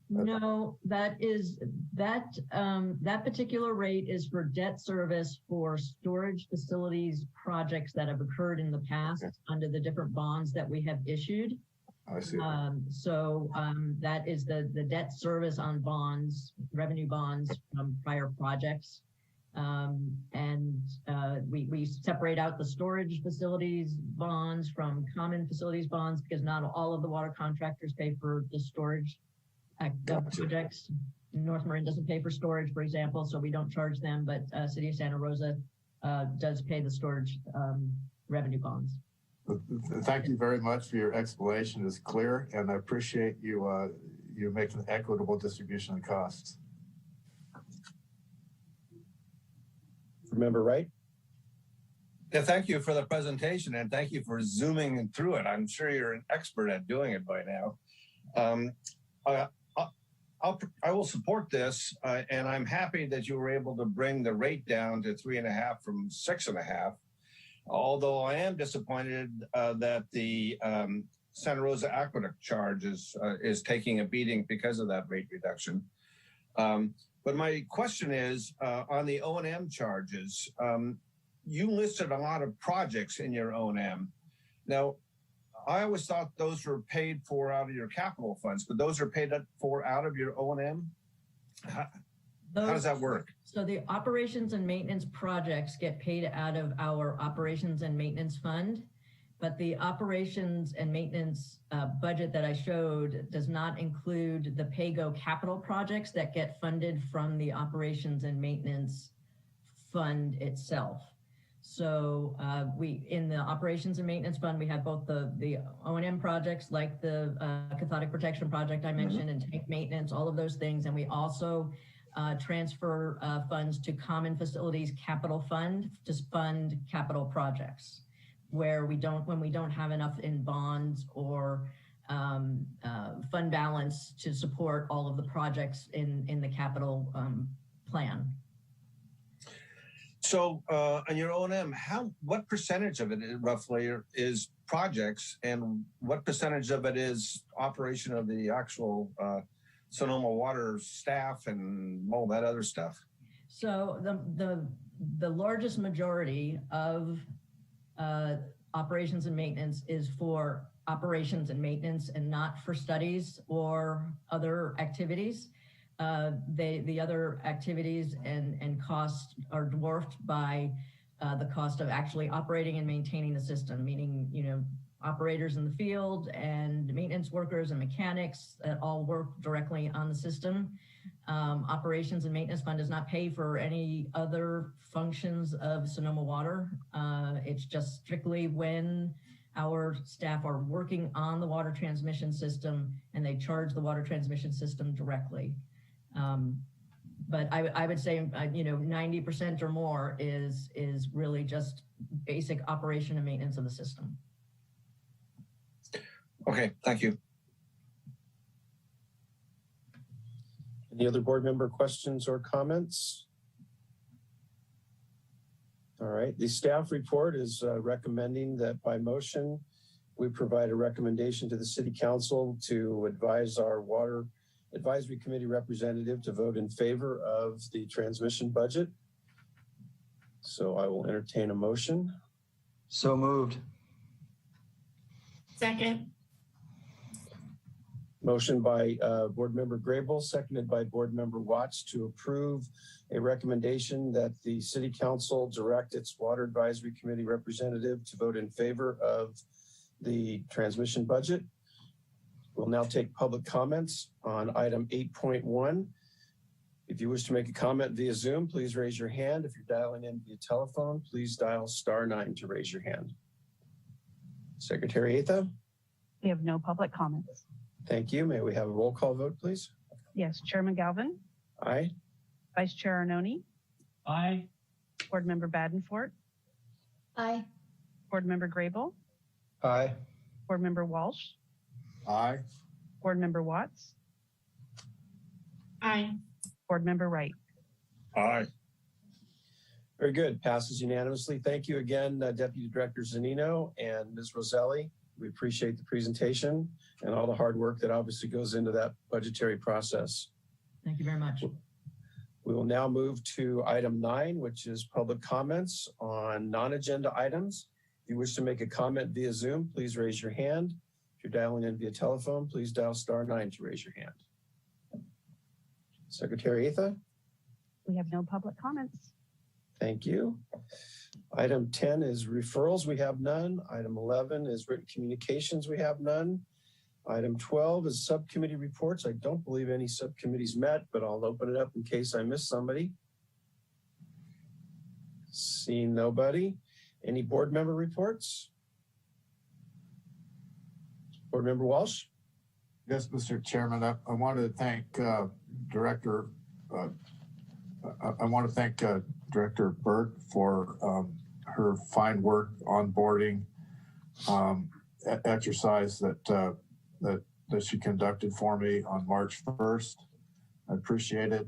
No, that particular rate is for debt service for storage facilities projects that have occurred in the past under the different bonds that we have issued. I see. That is the debt service on bonds, revenue bonds from prior projects. We separate out the storage facilities bonds from common facilities bonds because not all of the water contractors pay for the storage projects. North Marin doesn't pay for storage, for example, so we don't charge them, but City of Santa Rosa does pay the storage revenue bonds. Thank you very much for your explanation. It's clear, and I appreciate you making an equitable distribution of costs. Member Wright? Yeah, thank you for the presentation, and thank you for zooming through it. I'm sure you're an expert at doing it by now. I will support this, and I'm happy that you were able to bring the rate down to 3.5 from 6.5. Although I am disappointed that the Santa Rosa Aqueduct charge is taking a beating because of that rate reduction. But my question is on the O&M charges. You listed a lot of projects in your O&M. Now, I always thought those were paid for out of your capital funds, but those are paid for out of your O&M? How does that work? So the operations and maintenance projects get paid out of our operations and maintenance fund, but the operations and maintenance budget that I showed does not include the PAYGO capital projects that get funded from the operations and maintenance fund itself. So in the operations and maintenance fund, we have both the O&M projects like the cathodic protection project I mentioned and tank maintenance, all of those things. And we also transfer funds to common facilities capital fund to fund capital projects when we don't have enough in bonds or fund balance to support all of the projects in the capital plan. So on your O&M, what percentage of it roughly is projects, and what percentage of it is operation of the actual Sonoma Water staff and all that other stuff? So the largest majority of operations and maintenance is for operations and maintenance and not for studies or other activities. The other activities and costs are dwarfed by the cost of actually operating and maintaining the system, meaning, operators in the field and maintenance workers and mechanics that all work directly on the system. Operations and maintenance fund does not pay for any other functions of Sonoma Water. It's just strictly when our staff are working on the water transmission system and they charge the water transmission system directly. But I would say, 90% or more is really just basic operation and maintenance of the system. Okay, thank you. Any other board member questions or comments? All right, the staff report is recommending that by motion, we provide a recommendation to the City Council to advise our Water Advisory Committee representative to vote in favor of the transmission budget. So I will entertain a motion. So moved. Second. Motion by Board Member Grable, seconded by Board Member Watts to approve a recommendation that the City Council direct its Water Advisory Committee representative to vote in favor of the transmission budget. We'll now take public comments on item 8.1. If you wish to make a comment via Zoom, please raise your hand. If you're dialing in via telephone, please dial *9 to raise your hand. Secretary Atha? We have no public comments. Thank you. May we have a roll call vote, please? Yes, Chairman Galvin, Aye. Vice Chair Arnone, Aye. Board Member Badenfort, Aye. Board Member Grable, Aye. Board Member Walsh, Aye. Board Member Watts, Aye. Board Member Wright. Aye. Very good. Passes unanimously. Thank you again, Deputy Director Zanino and Ms. Roselli. We appreciate the presentation and all the hard work that obviously goes into that budgetary process. Thank you very much. We will now move to item 9, which is public comments on non-agenda items. If you wish to make a comment via Zoom, please raise your hand. If you're dialing in via telephone, please dial *9 to raise your hand. Secretary Atha? We have no public comments. Thank you. Item 10 is referrals. We have none. Item 11 is written communications. We have none. Item 12 is subcommittee reports. I don't believe any subcommittees met, but I'll open it up in case I missed somebody. Seeing nobody. Any board member reports? Board Member Walsh? Yes, Mr. Chairman, I wanted to thank Director Burke for her fine work onboarding exercise that she conducted for me on March 1st. I appreciate it.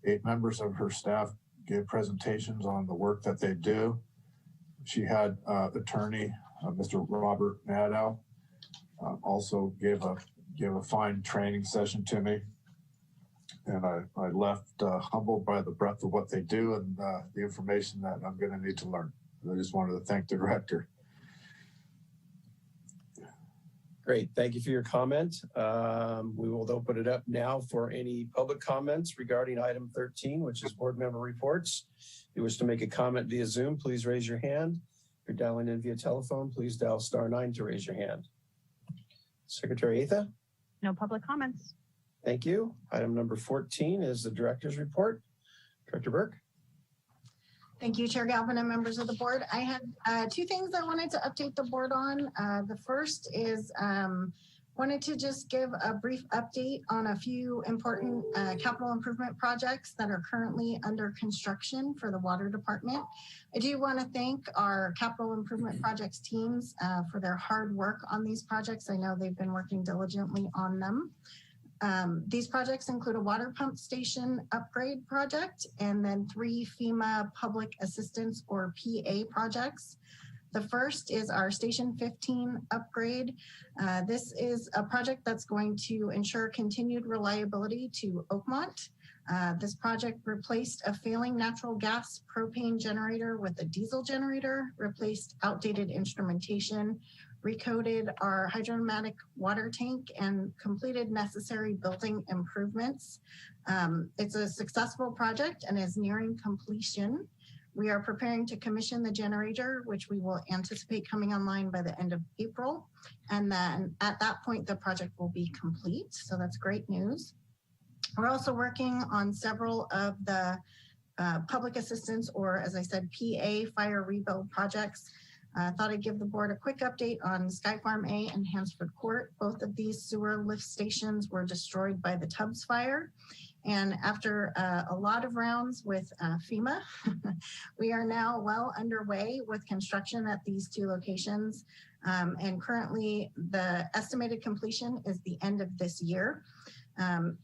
8 members of her staff gave presentations on the work that they do. She had attorney Mr. Robert Maddow also gave a fine training session to me. And I left humbled by the breadth of what they do and the information that I'm going to need to learn. I just wanted to thank the director. Great. Thank you for your comment. We will open it up now for any public comments regarding item 13, which is board member reports. If you wish to make a comment via Zoom, please raise your hand. If you're dialing in via telephone, please dial *9 to raise your hand. Secretary Atha? No public comments. Thank you. Item number 14 is the director's report. Director Burke. Thank you, Chair Galvin and members of the board. I had 2 things I wanted to update the board on. The first is wanted to just give a brief update on a few important capital improvement projects that are currently under construction for the water department. I do want to thank our capital improvement projects teams for their hard work on these projects. I know they've been working diligently on them. These projects include a water pump station upgrade project and then 3 FEMA public assistance or PA projects. The first is our Station 15 upgrade. This is a project that's going to ensure continued reliability to Oakmont. This project replaced a failing natural gas propane generator with a diesel generator, replaced outdated instrumentation, recoded our hydromatic water tank, and completed necessary building improvements. It's a successful project and is nearing completion. We are preparing to commission the generator, which we will anticipate coming online by the end of April. And then at that point, the project will be complete. So that's great news. We're also working on several of the public assistance, or as I said, PA fire rebuild projects. I thought I'd give the board a quick update on Sky Farm A and Hansford Court. Both of these sewer lift stations were destroyed by the Tubbs fire. And after a lot of rounds with FEMA, we are now well underway with construction at these two locations. And currently the estimated completion is the end of this year.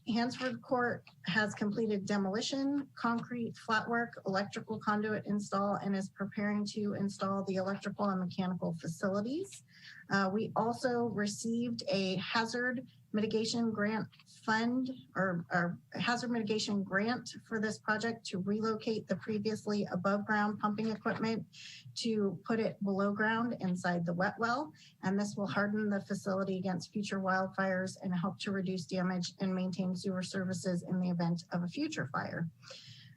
Hansford Court has completed demolition, concrete, flat work, electrical conduit install, and is preparing to install the electrical and mechanical facilities. We also received a hazard mitigation grant fund or hazard mitigation grant for this project to relocate the previously above ground pumping equipment to put it below ground inside the wet well. And this will harden the facility against future wildfires and help to reduce damage and maintain sewer services in the event of a future fire.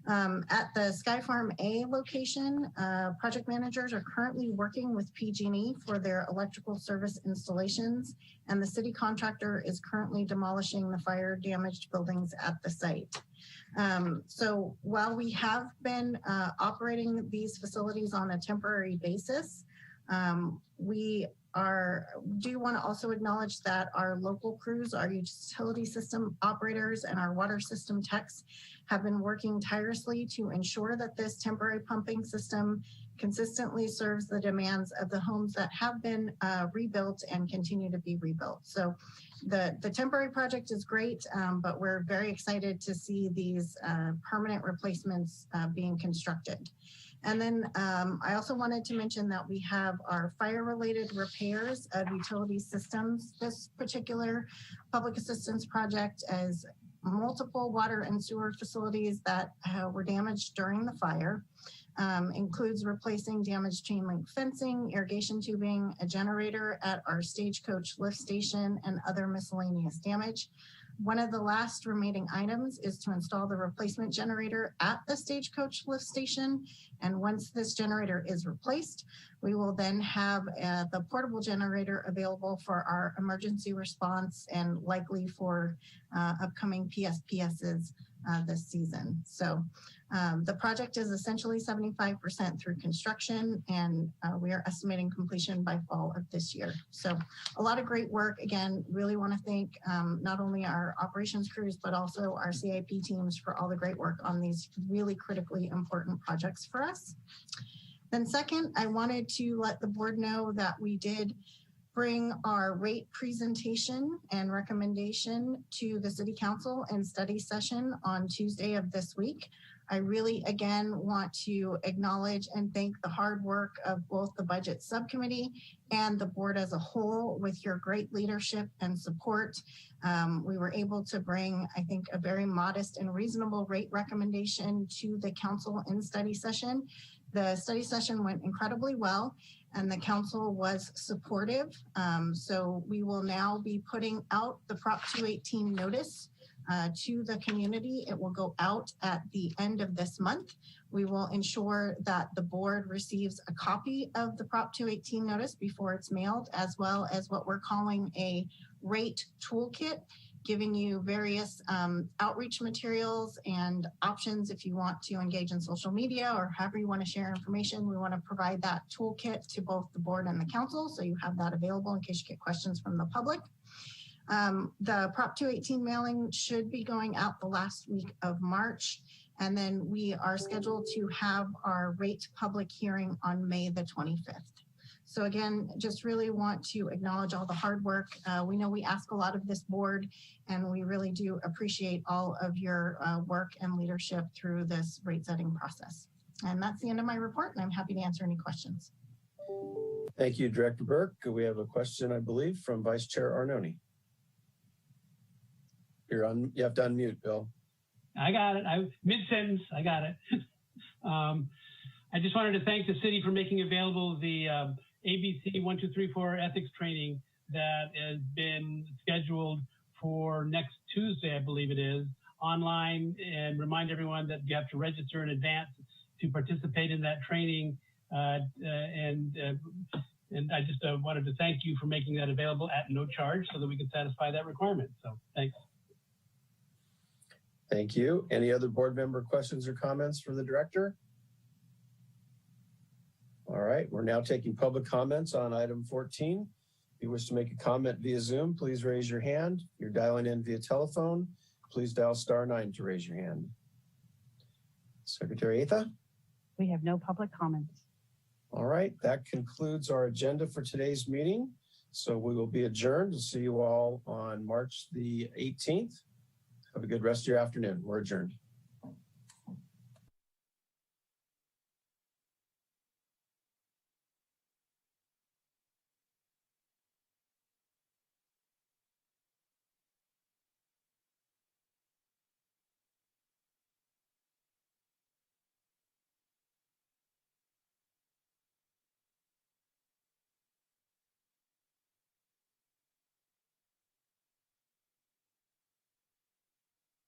At the Sky Farm A location, project managers are currently working with PG&E for their electrical service installations, and the city contractor is currently demolishing the fire damaged buildings at the site. So while we have been operating these facilities on a temporary basis, we do want to also acknowledge that our local crews, our utility system operators, and our water system techs have been working tirelessly to ensure that this temporary pumping system consistently serves the demands of the homes that have been rebuilt and continue to be rebuilt. So the temporary project is great, but we're very excited to see these permanent replacements being constructed. And then I also wanted to mention that we have our fire-related repairs of utility systems. This particular public assistance project is multiple water and sewer facilities that were damaged during the fire. Includes replacing damaged chain link fencing, irrigation tubing, a generator at our Stagecoach lift station, and other miscellaneous damage. One of the last remaining items is to install the replacement generator at the Stagecoach lift station. And once this generator is replaced, we will then have the portable generator available for our emergency response and likely for upcoming PSPSs this season. So the project is essentially 75% through construction, and we are estimating completion by fall of this year. So a lot of great work. Again, really want to thank not only our operations crews, but also our CIP teams for all the great work on these really critically important projects for us. Then second, I wanted to let the board know that we did bring our rate presentation and recommendation to the City Council and study session on Tuesday of this week. I really, again, want to acknowledge and thank the hard work of both the Budget Subcommittee and the board as a whole with your great leadership and support. We were able to bring, I think, a very modest and reasonable rate recommendation to the council in study session. The study session went incredibly well, and the council was supportive. So we will now be putting out the Prop 218 notice to the community. It will go out at the end of this month. We will ensure that the board receives a copy of the Prop 218 notice before it's mailed, as well as what we're calling a rate toolkit, giving you various outreach materials and options if you want to engage in social media or however you want to share information. We want to provide that toolkit to both the board and the council, so you have that available in case you get questions from the public. The Prop 218 mailing should be going out the last week of March, and then we are scheduled to have our rate public hearing on May the 25th. So again, just really want to acknowledge all the hard work. We know we ask a lot of this board, and we really do appreciate all of your work and leadership through this rate setting process. And that's the end of my report, and I'm happy to answer any questions. Thank you, Director Burke. We have a question, I believe, from Vice Chair Arnone. You have to unmute, Bill. I got it. Mid-sentence, I got it. I just wanted to thank the city for making available the ABC 1234 ethics training that has been scheduled for next Tuesday, I believe it is, online, and remind everyone that you have to register in advance to participate in that training. And I just wanted to thank you for making that available at no charge so that we can satisfy that requirement. So thanks. Thank you. Any other board member questions or comments for the director? All right, we're now taking public comments on item 14. If you wish to make a comment via Zoom, please raise your hand. If you're dialing in via telephone, please dial *9 to raise your hand. Secretary Atha? We have no public comments. All right, that concludes our agenda for today's meeting. So we will be adjourned. We'll see you all on March the 18th. Have a good rest of your afternoon. We're adjourned.